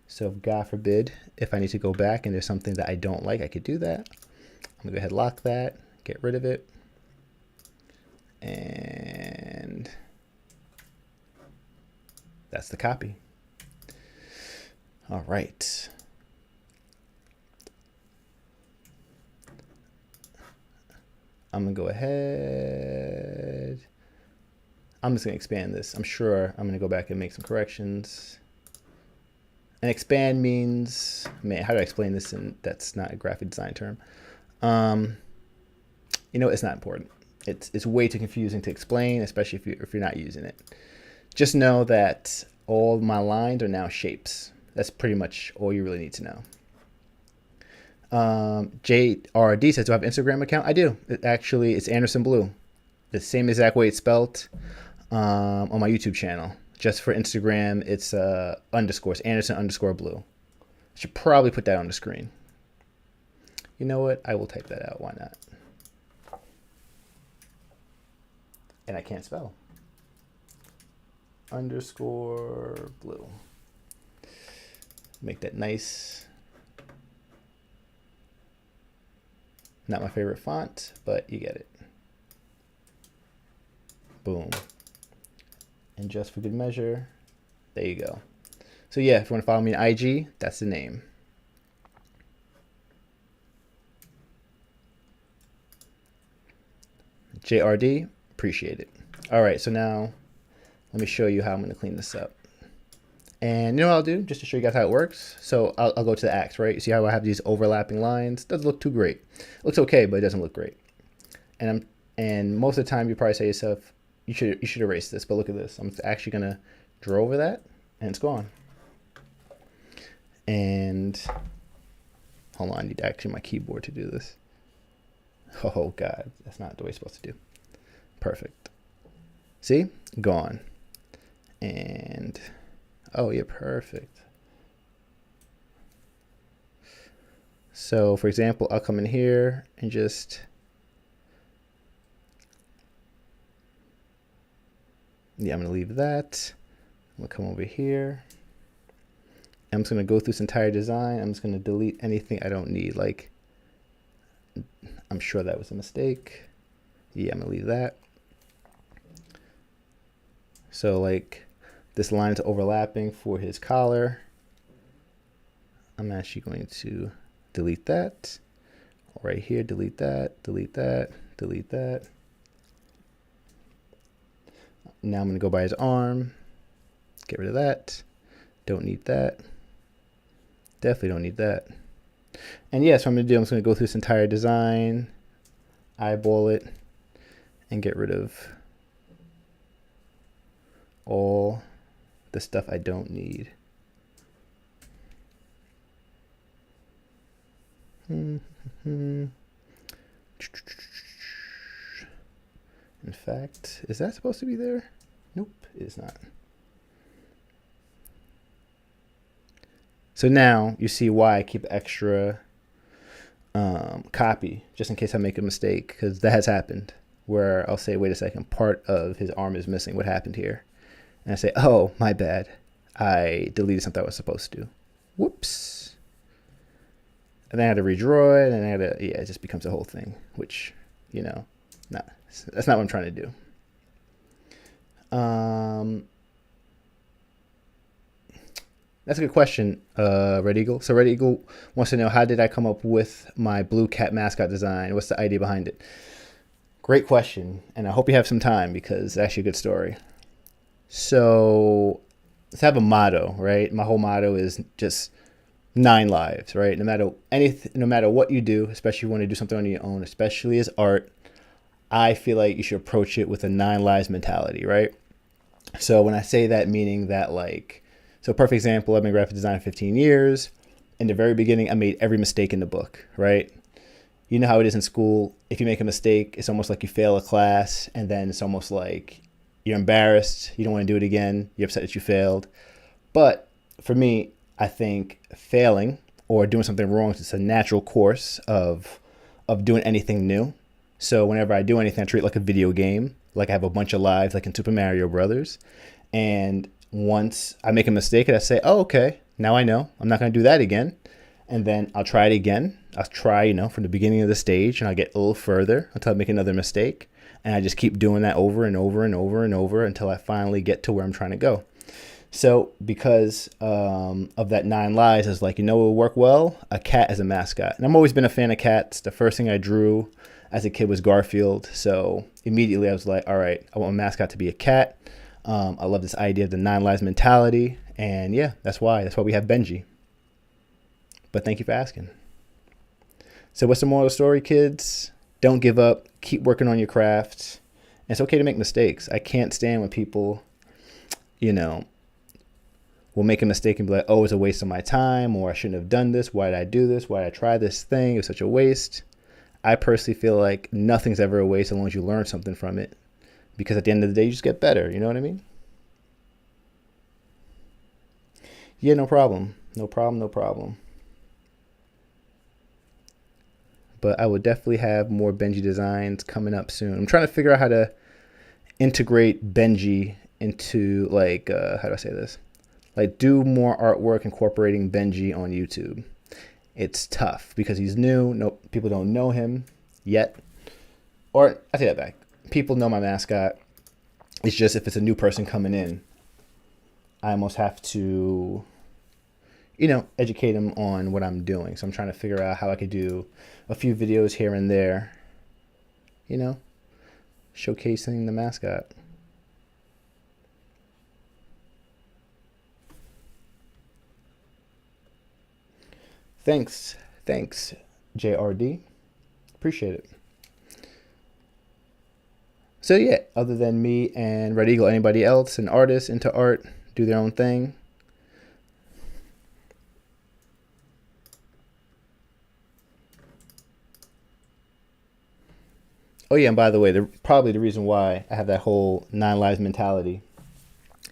So God forbid, if I need to go back and there's something that I don't like, I could do that. I'm going to go ahead and lock that, get rid of it. And that's the copy. All right. I'm gonna go ahead. I'm just gonna expand this. I'm sure I'm gonna go back and make some corrections. And expand means, man, how do I explain this? And that's not a graphic design term. You know, it's not important. It's way too confusing to explain, especially if you're not using it. Just know that all my lines are now shapes. That's pretty much all you really need to know. JRD says, do I have an Instagram account? I do. It's Anderson Bluu. The same exact way it's spelled on my YouTube channel. Just for Instagram, it's underscores, Anderson_Bluu. I should probably put that on the screen. You know what? I will type that out. Why not? And I can't spell. _blue. Make that nice. Not my favorite font, but you get it. Boom. And just for good measure, there you go. So yeah, if you want to follow me on IG, that's the name. JRD, appreciate it. All right, so now let me show you how I'm going to clean this up. And you know what I'll do, just to show you guys how it works? So I'll go to the axe, right? You see how I have these overlapping lines? Doesn't look too great. It looks okay, but it doesn't look great. And most of the time you probably say to yourself, you should erase this, but look at this. I'm actually going to draw over that, and it's gone. And hold on, I need actually my keyboard to do this. Oh God, that's not the way it's supposed to do. Perfect. See? Gone. And oh yeah, perfect. So for example, I'll come in here and just I'm gonna leave that. I'm gonna come over here. I'm just gonna go through this entire design. I'm just gonna delete anything I don't need. Like, I'm sure that was a mistake. Yeah, I'm gonna leave that. So like this line is overlapping for his collar. I'm actually going to delete that. Right here, delete that, delete that, delete that. Now I'm gonna go by his arm, get rid of that. Don't need that. Definitely don't need that. And yeah, so I'm just gonna go through this entire design, eyeball it, and get rid of all the stuff I don't need. In fact, is that supposed to be there? Nope, it is not. So now you see why I keep extra copy, just in case I make a mistake, because that has happened, where I'll say, wait a second, part of his arm is missing. What happened here? And I say, oh, my bad. I deleted something I was supposed to do. Whoops. And then I had to redraw it, and I had to, yeah, it just becomes a whole thing, which, you know, that's not what I'm trying to do. That's a good question, Red Eagle. So Red Eagle wants to know, how did I come up with my blue cat mascot design? What's the idea behind it? Great question, and I hope you have some time because it's actually a good story. So let's have a motto, right? My whole motto is just 9 lives, right? No matter what you do, especially if you want to do something on your own, especially as art, I feel like you should approach it with a 9 lives mentality, right? So when I say that, meaning that, like, so perfect example, I've been graphic design 15 years. In the very beginning, I made every mistake in the book, right? You know how it is in school. If you make a mistake, it's almost like you fail a class, and then it's almost like you're embarrassed. You don't want to do it again. You're upset that you failed. But for me, I think failing or doing something wrong is just a natural course of doing anything new. So whenever I do anything, I treat it like a video game, like I have a bunch of lives, like in Super Mario Brothers. And once I make a mistake, I say, oh, okay, now I know. I'm not going to do that again. And then I'll try it again. I'll try, from the beginning of the stage, and I'll get a little further until I make another mistake. And I just keep doing that over and over and over and over until I finally get to where I'm trying to go. So because of that 9 lives, I was like, what will work well? A cat as a mascot. And I've always been a fan of cats. The first thing I drew as a kid was Garfield. So immediately I was like, all right, I want my mascot to be a cat. I love this idea of the 9 lives mentality. And yeah, that's why we have Benji. But thank you for asking. So what's the moral of the story, kids? Don't give up. Keep working on your craft. And it's okay to make mistakes. I can't stand when people, will make a mistake and be like, oh, it's a waste of my time, or I shouldn't have done this. Why did I do this? Why did I try this thing? It was such a waste. I personally feel like nothing's ever a waste as long as you learn something from it. Because at the end of the day, you just get better. You know what I mean? Yeah, no problem. No problem, no problem. But I will definitely have more Benji designs coming up soon. I'm trying to figure out how to integrate Benji into, like, how do I say this? Like, do more artwork incorporating Benji on YouTube. It's tough because he's new. No, people don't know him yet. Or I take that back. People know my mascot. It's just if it's a new person coming in, I almost have to, educate them on what I'm doing. So I'm trying to figure out how I could do a few videos here and there, showcasing the mascot. Thanks, JRD. Appreciate it. So yeah, other than me and Red Eagle, anybody else, an artist into art, do their own thing? Oh yeah, and by the way, probably the reason why I have that whole 9 lives mentality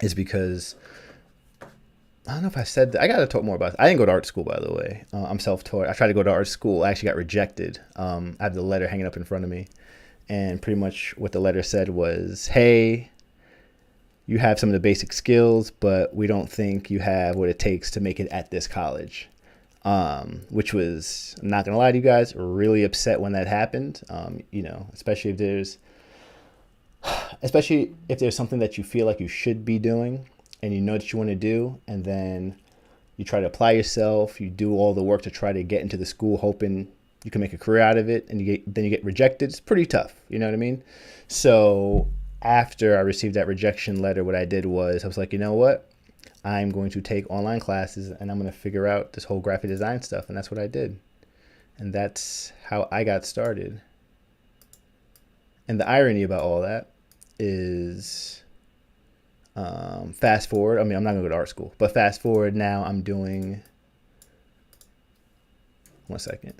is because I don't know if I said that. I got to talk more about it. I didn't go to art school, by the way. I'm self-taught. I tried to go to art school. I actually got rejected. I have the letter hanging up in front of me. And pretty much what the letter said was, hey, you have some of the basic skills, but we don't think you have what it takes to make it at this college. Which was, I'm not going to lie to you guys, really upset when that happened. Especially if there's something that you feel like you should be doing and you know that you want to do, and then you try to apply yourself, you do all the work to try to get into the school hoping you can make a career out of it, and then you get rejected. It's pretty tough, you know what I mean? So after I received that rejection letter, what I did was I was like, you know what? I'm going to take online classes and I'm going to figure out this whole graphic design stuff, and that's what I did. And that's how I got started. And the irony about all that is, fast forward, I'm not gonna go to art school, but fast forward now, I'm doing, one second.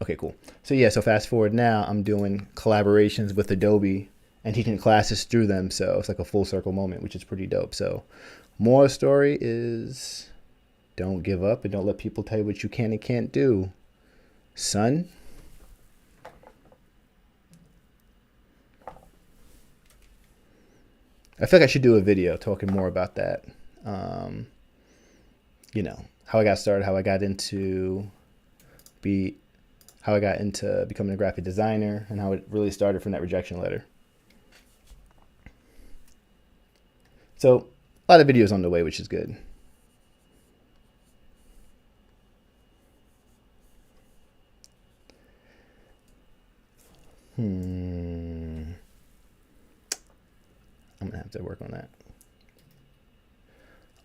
Okay, cool. So fast forward now, I'm doing collaborations with Adobe and teaching classes through them. So it's like a full circle moment, which is pretty dope. So moral story is, don't give up and don't let people tell you what you can and can't do, son. I feel like I should do a video talking more about that. How I got started, how I got into becoming a graphic designer, and how it really started from that rejection letter. So a lot of videos on the way, which is good. I'm gonna have to work on that.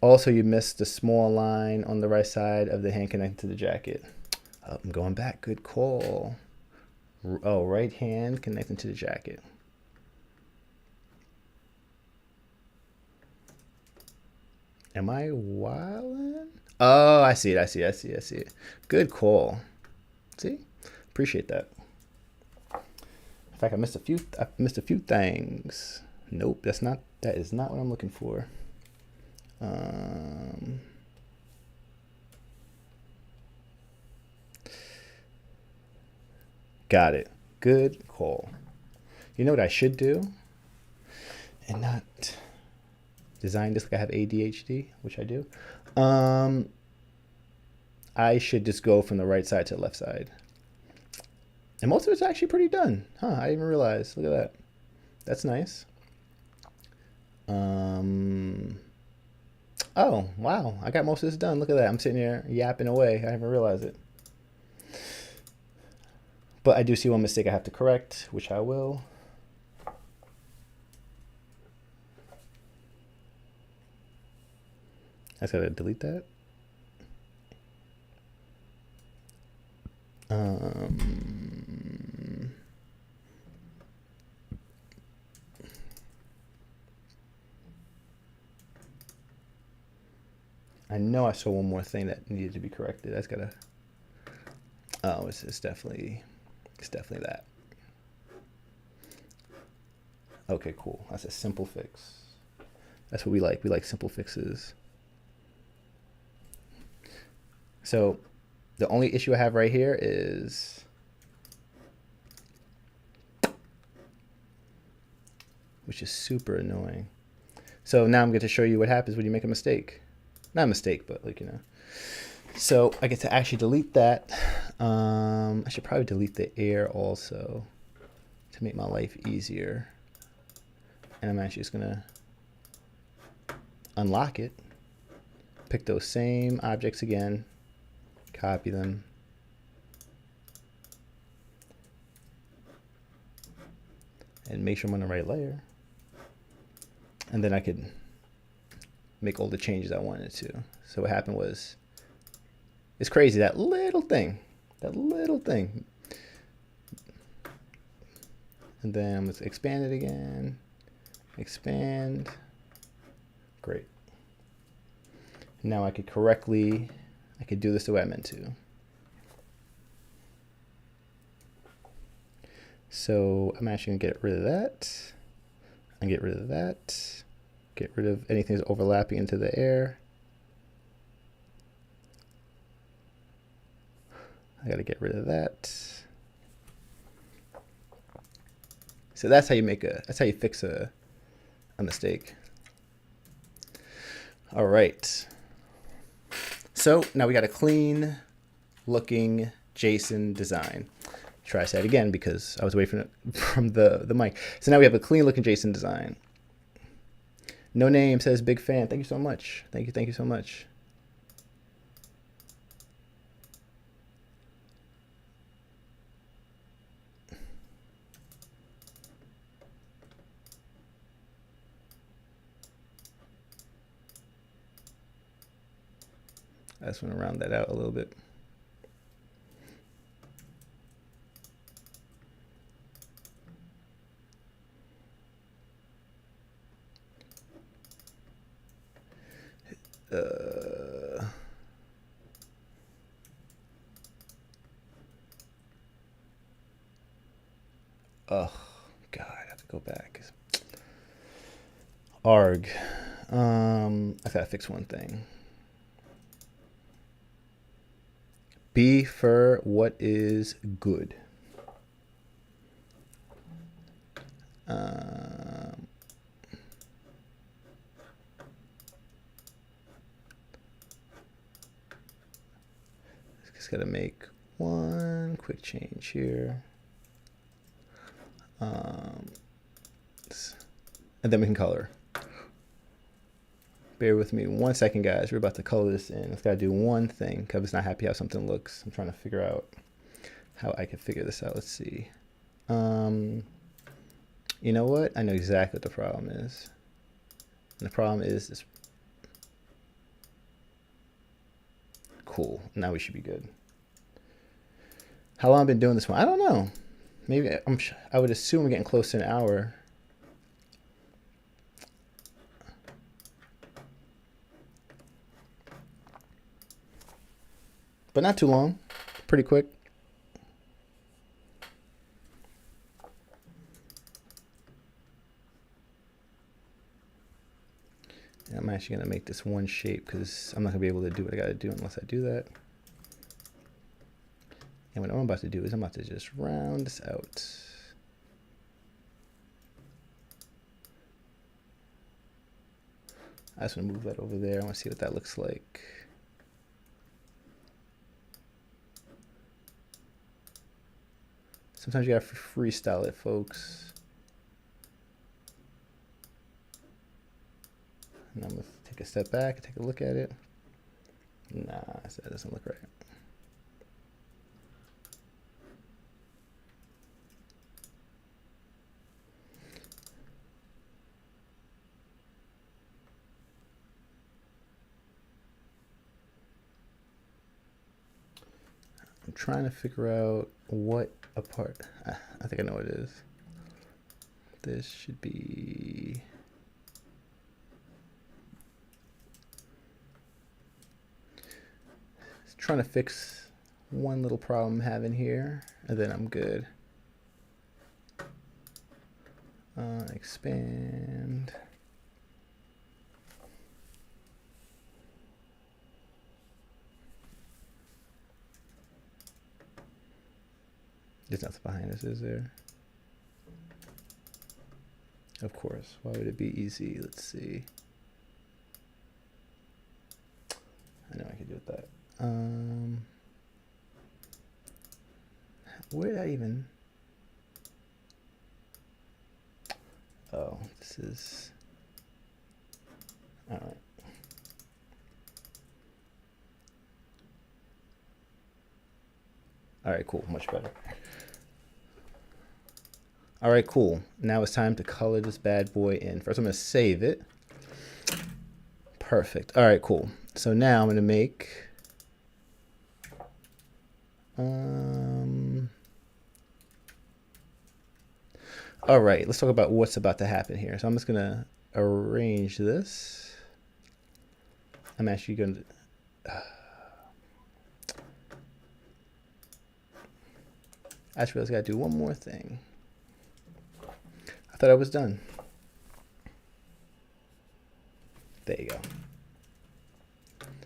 Also, you missed the small line on the right side of the hand connected to the jacket. Oh, I'm going back. Good call. Oh, right hand connecting to the jacket. Am I wildin'? Oh, I see it. Good call. See? Appreciate that. In fact, I missed a few things. Nope, that is not what I'm looking for. Got it. Good call. You know what I should do? And not design this like I have ADHD, which I do. I should just go from the right side to the left side. And most of it's actually pretty done. Huh, I didn't even realize. Look at that. That's nice. Oh, wow. I got most of this done. Look at that. I'm sitting here yapping away. I didn't even realize it. But I do see one mistake I have to correct, which I will. I just gotta delete that. I know I saw one more thing that needed to be corrected. I just gotta. Oh, it's definitely that. Okay, cool. That's a simple fix. That's what we like. We like simple fixes. So the only issue I have right here is which is super annoying. So now I'm going to show you what happens when you make a mistake. Not a mistake, but so I get to actually delete that. I should probably delete the air also to make my life easier. And I'm actually just going to unlock it. Pick those same objects again. Copy them. and make sure I'm on the right layer. And then I could make all the changes I wanted to. So what happened was, it's crazy, that little thing. And then I'm going to expand it again. Expand. Great. Now I could do this the way I meant to. So I'm actually gonna get rid of that. And get rid of that. Get rid of anything that's overlapping into the air. I gotta get rid of that. So that's how you fix a mistake. All right. So now we got a clean looking JSON design. Try to say it again because I was away from the mic. So now we have a clean looking JSON design. No name says big fan. Thank you so much. Thank you so much. I just want to round that out a little bit. Oh God, I have to go back. Arg. I gotta fix one thing. B for what is good. Just gotta make one quick change here. And then we can color. Bear with me 1 second, guys. We're about to color this in. I've got to do one thing because I was not happy how something looks. I'm trying to figure out how I can figure this out. Let's see. You know what? I know exactly what the problem is. And the problem is this. Cool. Now we should be good. How long have I been doing this one? I don't know. Maybe I would assume we're getting close to an hour. But not too long. Pretty quick. And I'm actually going to make this one shape because I'm not going to be able to do what I got to do unless I do that. And what I'm about to do is I'm about to just round this out. I just want to move that over there. I want to see what that looks like. Sometimes you gotta freestyle it, folks. And I'm gonna take a step back and take a look at it. Nah, that doesn't look right. I'm trying to figure out what a part. I think I know what it is. This should be. Just trying to fix one little problem I'm having here, and then I'm good. Expand. There's nothing behind this, is there? Of course. Why would it be easy? Let's see. I know I can do with that. Where did I even? Oh, this is. All right. All right, cool. Much better. All right, cool. Now it's time to color this bad boy in. First, I'm going to save it. Perfect. All right, cool. So now I'm going to make... all right, let's talk about what's about to happen here. So I'm just going to arrange this. I'm actually going to... I just realized I got to do one more thing. I thought I was done. There you go.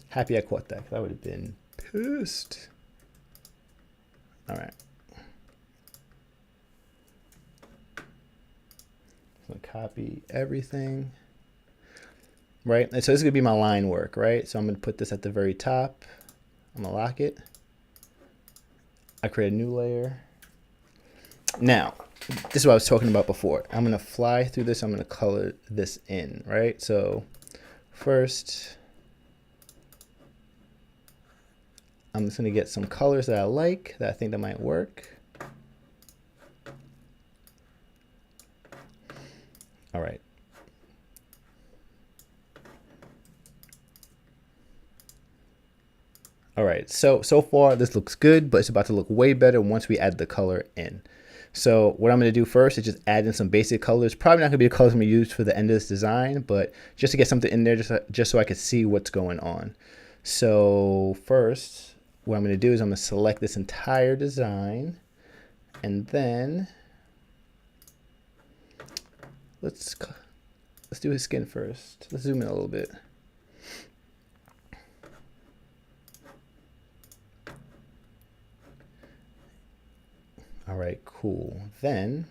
Happy I caught that, because I would have been pissed. All right. I'm going to copy everything. Right? And so this is going to be my line work, right? So I'm going to put this at the very top. I'm going to lock it. I create a new layer. Now, this is what I was talking about before. I'm going to fly through this. I'm going to color this in, right? So first, I'm just going to get some colors that I like, that I think that might work. All right. All right, so far this looks good, but it's about to look way better once we add the color in. So what I'm going to do first is just add in some basic colors. Probably not going to be the colors I'm going to use for the end of this design, but just to get something in there, just so I can see what's going on. So first, what I'm going to do is I'm going to select this entire design, and then let's do his skin first. Let's zoom in a little bit. All right, cool. Then,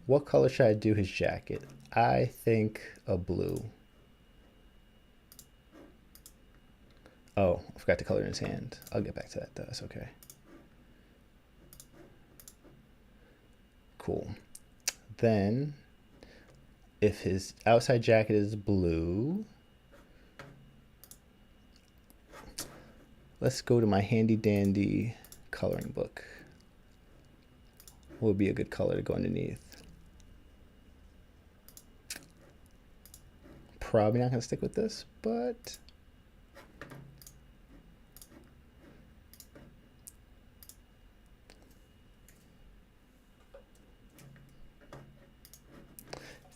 what color should I do his jacket? I think a blue. Oh, I forgot to color in his hand. I'll get back to that though, that's okay. Cool. Then, if his outside jacket is blue, let's go to my handy dandy coloring book. What would be a good color to go underneath? Probably not going to stick with this, but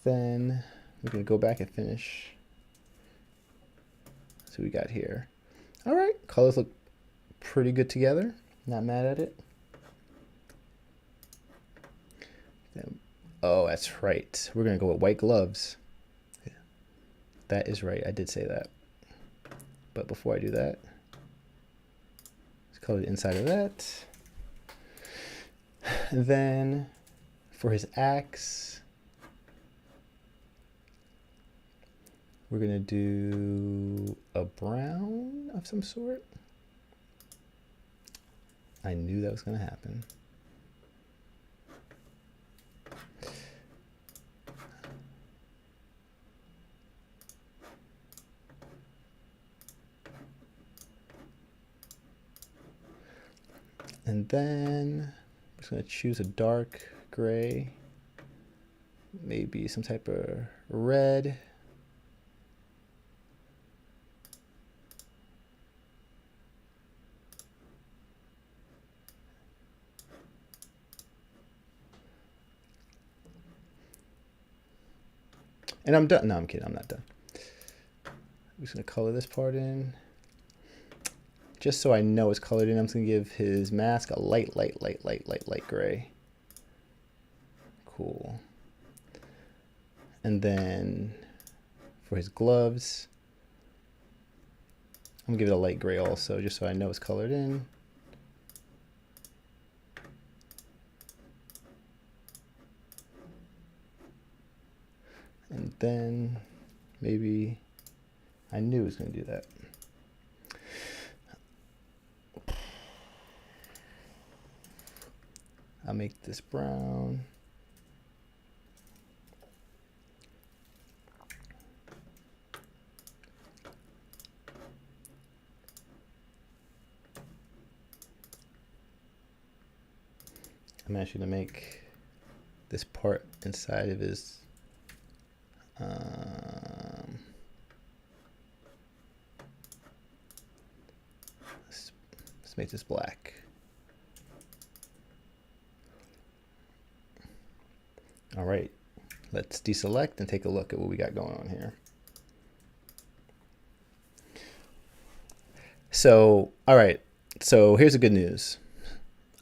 then we can go back and finish. So we got here. All right, colors look pretty good together. Not mad at it. Oh, that's right. We're going to go with white gloves. Yeah, that is right. I did say that. But before I do that, let's color the inside of that. And then for his axe, we're going to do a brown of some sort. I knew that was going to happen. And then I'm just going to choose a dark gray, maybe some type of red. And I'm done. No, I'm kidding. I'm not done. I'm just going to color this part in. Just so I know it's colored in, I'm just going to give his mask a light gray. Cool. And then for his gloves, I'm going to give it a light gray also, just so I know it's colored in. And then maybe, I knew it was going to do that. I'll make this brown. I'm actually going to make this part inside of his let's make this black. All right, let's deselect and take a look at what we got going on here. So, all right, so here's the good news.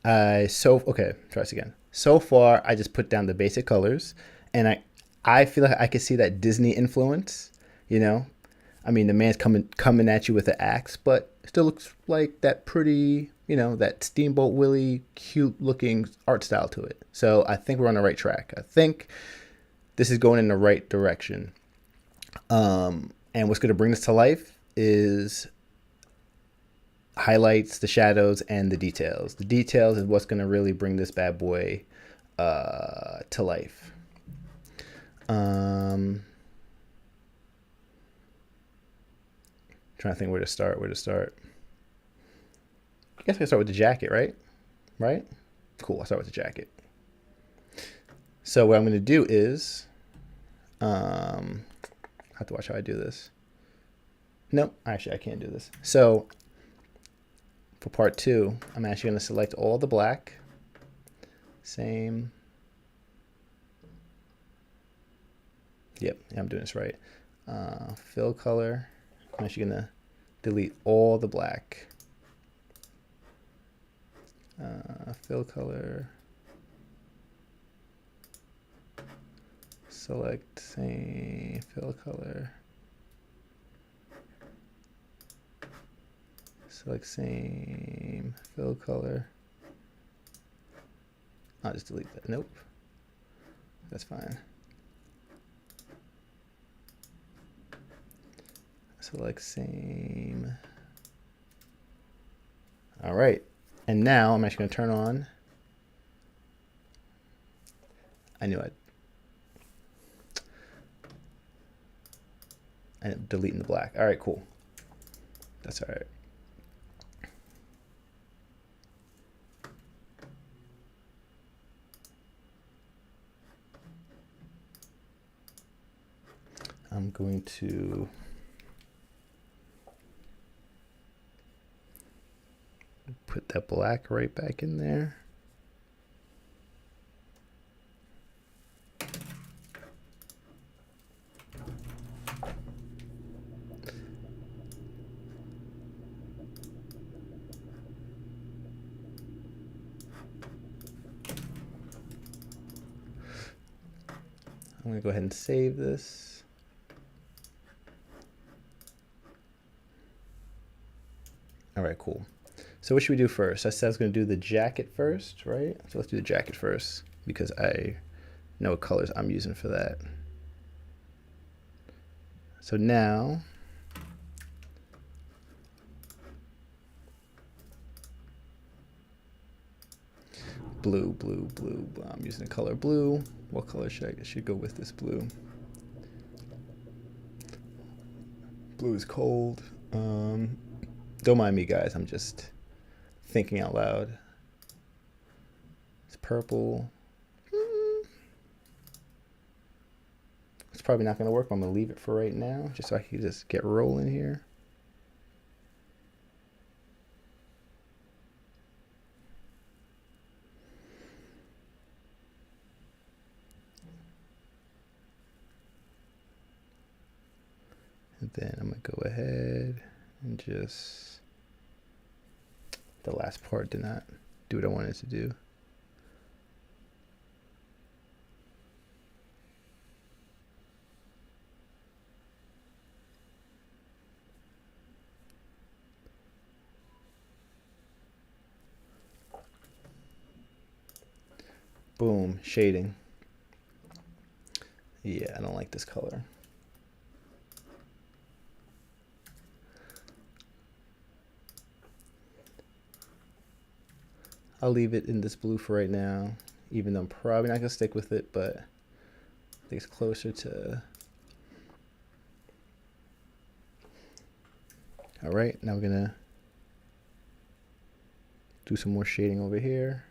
Okay, try this again. So far, I just put down the basic colors, and I feel like I can see that Disney influence, you know? I mean, the man's coming at you with an axe, but it still looks like that pretty, you know, that Steamboat Willie cute looking art style to it. So I think we're on the right track. I think this is going in the right direction. And what's going to bring this to life is highlights, the shadows, and the details. The details is what's going to really bring this bad boy to life. Trying to think where to start. I guess I start with the jacket, right? Cool, I'll start with the jacket. So what I'm going to do is, I have to watch how I do this. Nope, actually I can't do this. So for part 2, I'm actually going to select all the black. Same. Yep, I'm doing this right. Fill color. I'm actually going to delete all the black. Fill color. Select same fill color. Select same fill color. I'll just delete that. Nope. That's fine. Select same. All right. And now I'm actually going to turn on. I knew I'm deleting the black. All right, cool. That's all right. I'm going to put that black right back in there. I'm going to go ahead and save this. All right, cool. So what should we do first? I said I was going to do the jacket first, right? So let's do the jacket first because I know what colors I'm using for that. So now blue. I'm using the color blue. What color should go with this blue? Blue is cold. Don't mind me, guys. I'm just thinking out loud. It's purple. It's probably not going to work, but I'm going to leave it for right now, just so I can just get rolling here. And then I'm going to go ahead and just, the last part did not do what I wanted to do. Boom, shading. Yeah, I don't like this color. I'll leave it in this blue for right now, even though I'm probably not gonna stick with it, but I think it's closer to. All right, now we're gonna do some more shading over here.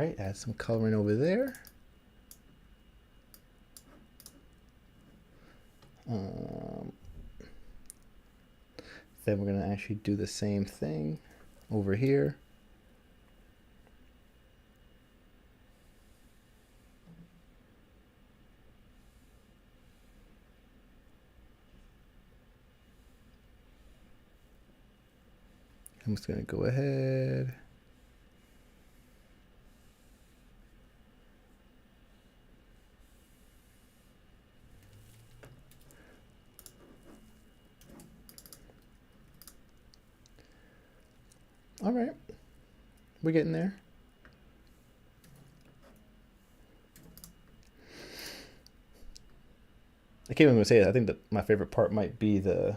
right, add some coloring over there. Then we're going to actually do the same thing over here. I'm just going to go ahead. All right, we're getting there. I can't even say it. I think that my favorite part might be the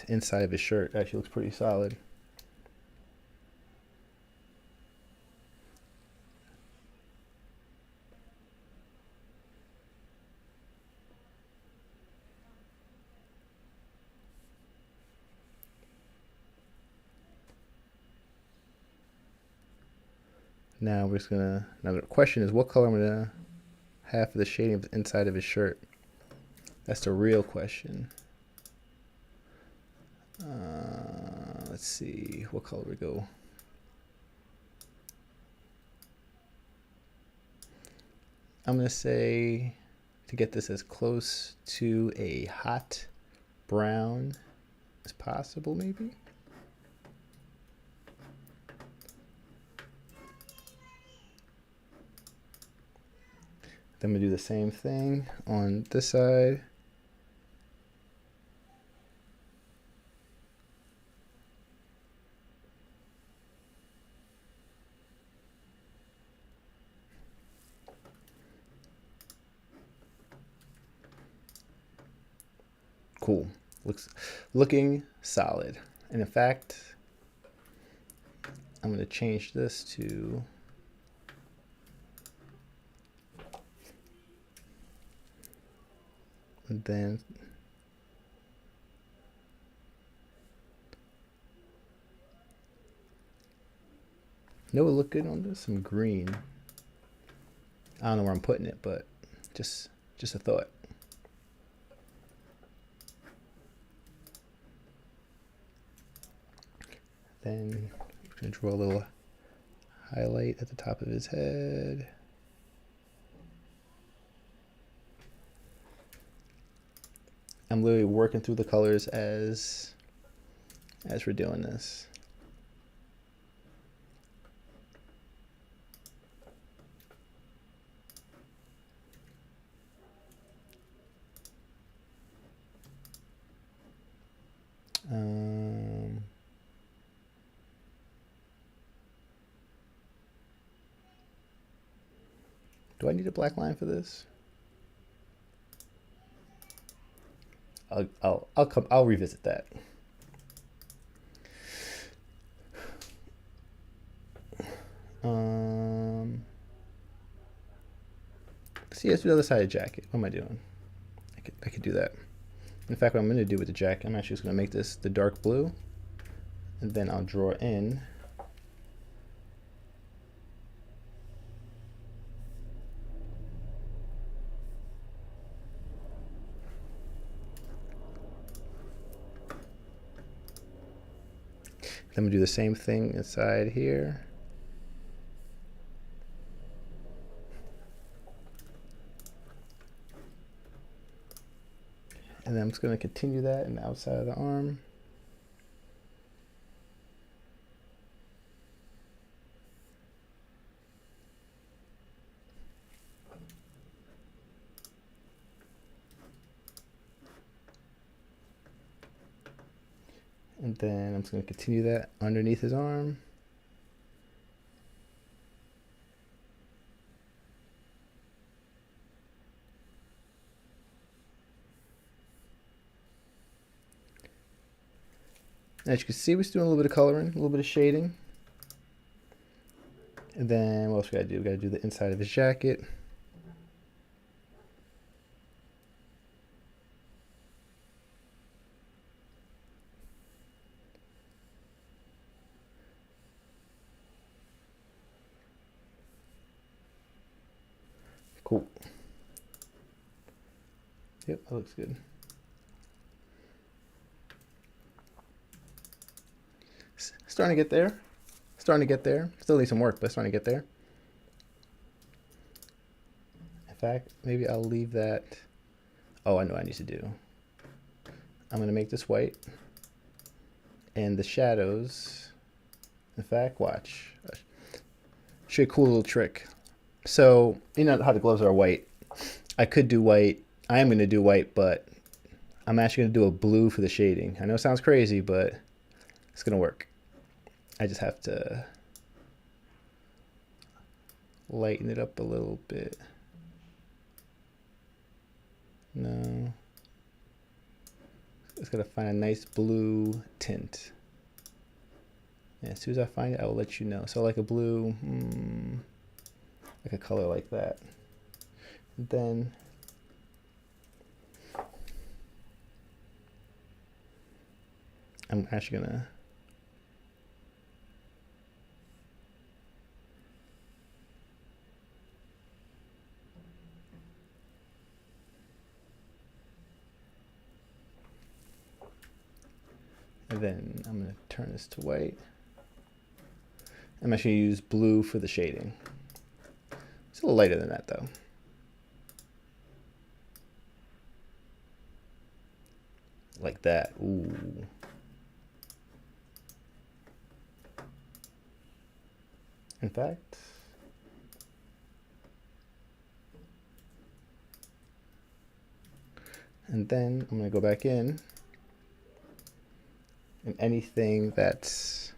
inside of his shirt. It actually looks pretty solid. Now we're just gonna, now the question is what color I'm gonna have for the shading of the inside of his shirt. That's the real question. Let's see, what color we go? I'm gonna say, to get this as close to a hot brown as possible, maybe. Then we do the same thing on this side. Cool. Looking solid. And in fact, I'm going to change this to and then no, it look good on this. Some green. I don't know where I'm putting it, but just a thought. Then I'm going to draw a little highlight at the top of his head. I'm literally working through the colors as we're doing this. Do I need a black line for this? I'll revisit that. See, let's do the other side of the jacket. What am I doing? I could do that. In fact, what I'm going to do with the jacket, I'm actually just going to make this the dark blue, and then I'll draw in then we do the same thing inside here. And then I'm just going to continue that in the outside of the arm. And then I'm just going to continue that underneath his arm. As you can see, we're just doing a little bit of coloring, a little bit of shading. And then what else we gotta do? We gotta do the inside of his jacket. Cool. Yep, that looks good. Starting to get there. Starting to get there. Still need some work, but starting to get there. In fact, maybe I'll leave that. Oh, I know what I need to do. I'm going to make this white. And the shadows, in fact, watch. Show you a cool little trick. So, you know how the gloves are white. I could do white. I am going to do white, but I'm actually going to do a blue for the shading. I know it sounds crazy, but it's going to work. I just have to lighten it up a little bit. No. It's got to find a nice blue tint. And as soon as I find it, I will let you know. So like a blue, like a color like that. Then I'm actually gonna and then I'm gonna turn this to white. I'm actually gonna use blue for the shading. It's a little lighter than that though. Like that. Ooh. In fact, and then I'm going to go back in, and anything that's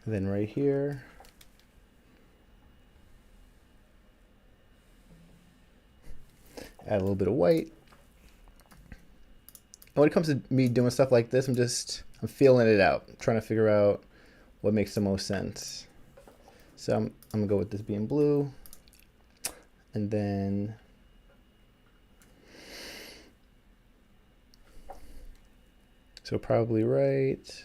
then right here, add a little bit of white. And when it comes to me doing stuff like this, I'm feeling it out, trying to figure out what makes the most sense. So I'm gonna go with this being blue, and then so probably right.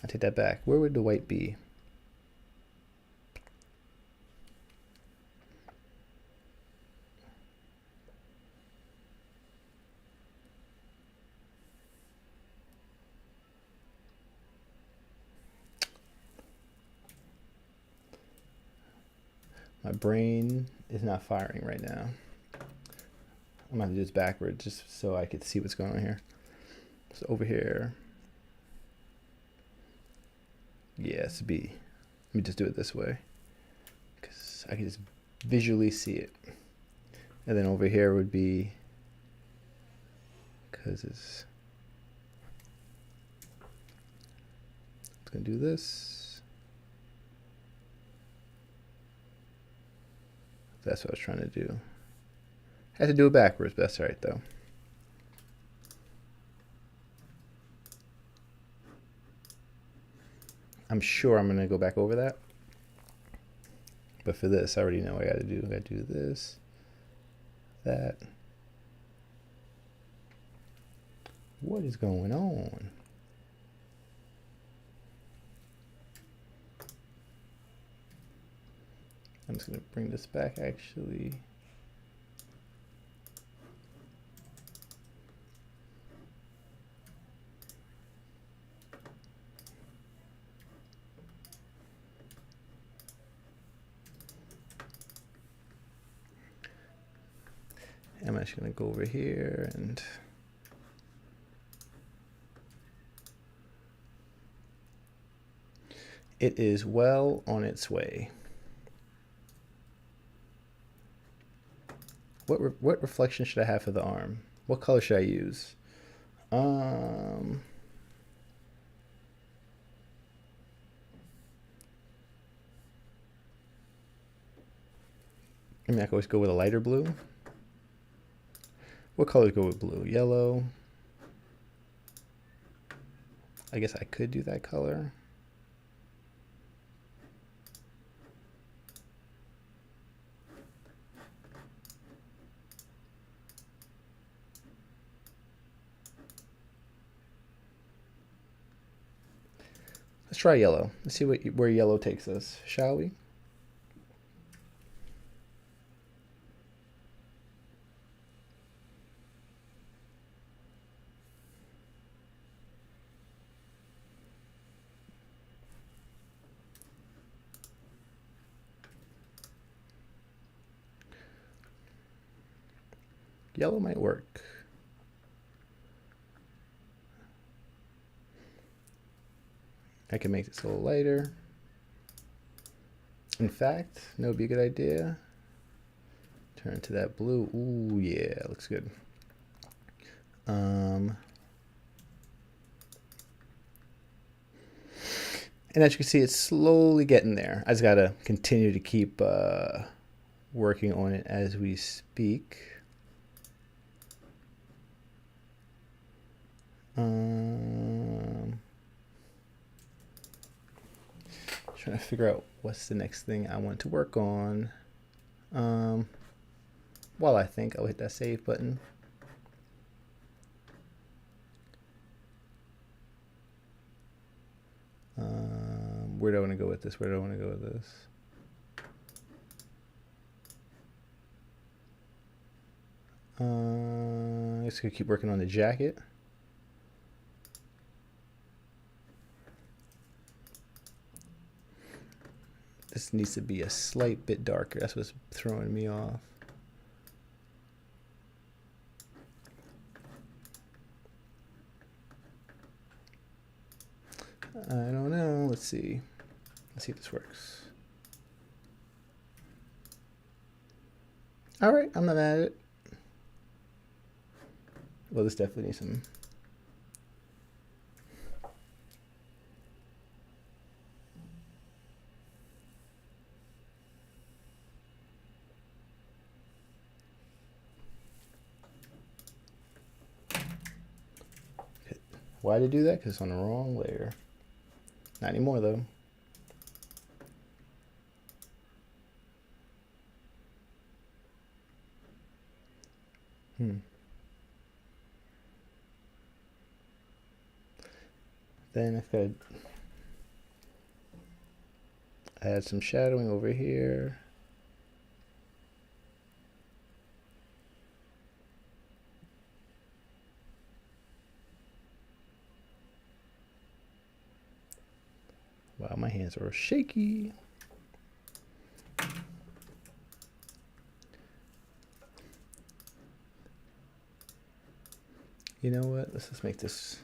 I take that back. Where would the white be? My brain is not firing right now. I'm gonna do this backwards just so I could see what's going on here. So over here. Yes, B. Let me just do it this way, because I can just visually see it. And then over here would be, because it's gonna do this. That's what I was trying to do. I had to do it backwards, but that's all right though. I'm sure I'm gonna go back over that. But for this, I already know what I gotta do. I gotta do this, that. What is going on? I'm just gonna bring this back actually. I'm actually gonna go over here and it is well on its way. What reflection should I have for the arm? What color should I use? I mean, I could always go with a lighter blue. What colors go with blue? Yellow. I guess I could do that color. Let's try yellow. Let's see where yellow takes us, shall we? Yellow might work. I can make this a little lighter. In fact, that would be a good idea. Turn to that blue. Ooh, yeah, looks good. And as you can see, it's slowly getting there. I just gotta continue to keep working on it as we speak. Trying to figure out what's the next thing I want to work on. Well, I think I'll hit that save button. Where do I want to go with this? Where do I want to go with this? Just gonna keep working on the jacket. This needs to be a slight bit darker. That's what's throwing me off. I don't know. Let's see. Let's see if this works. All right, I'm not mad at it. Well, this definitely needs some. Why did I do that? Because it's on the wrong layer. Not anymore, though. Then I've got to add some shadowing over here. Wow, my hands are shaky. You know what? Let's just make this.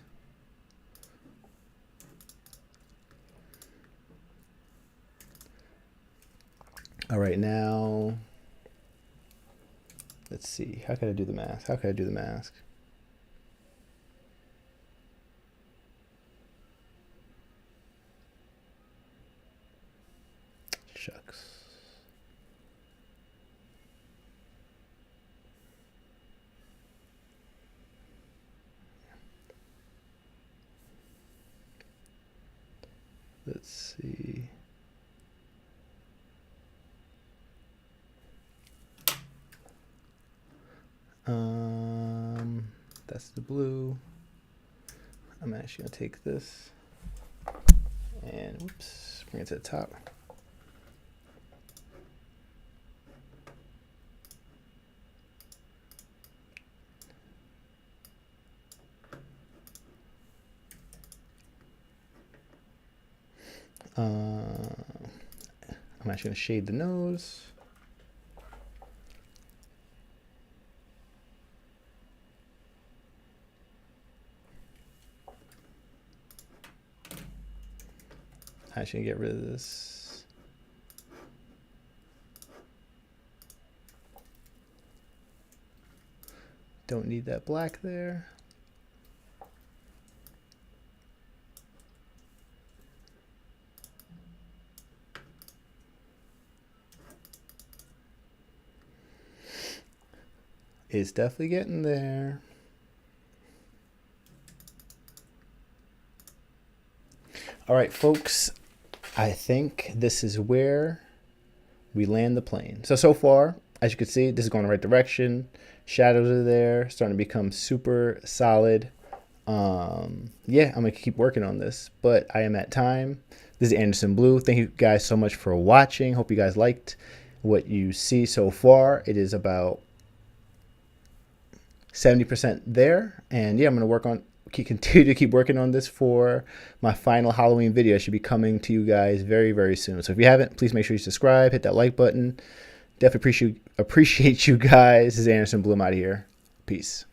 All right, now let's see. How can I do the mask? How can I do the mask? Shucks. Let's see. That's the blue. I'm actually gonna take this and whoops, bring it to the top. I'm actually gonna shade the nose. Actually get rid of this. Don't need that black there. It's definitely getting there. All right, folks, I think this is where we land the plane. So far, as you can see, this is going in the right direction. Shadows are there, starting to become super solid. Yeah, I'm gonna keep working on this, but I am at time. This is Anderson Bluu. Thank you guys so much for watching. Hope you guys liked what you see so far. It is about 70% there, and yeah, I'm gonna continue to keep working on this for my final Halloween video. It should be coming to you guys very, very soon. So if you haven't, please make sure you subscribe, hit that like button. Definitely appreciate you guys. This is Anderson Bluu. I'm out of here. Peace.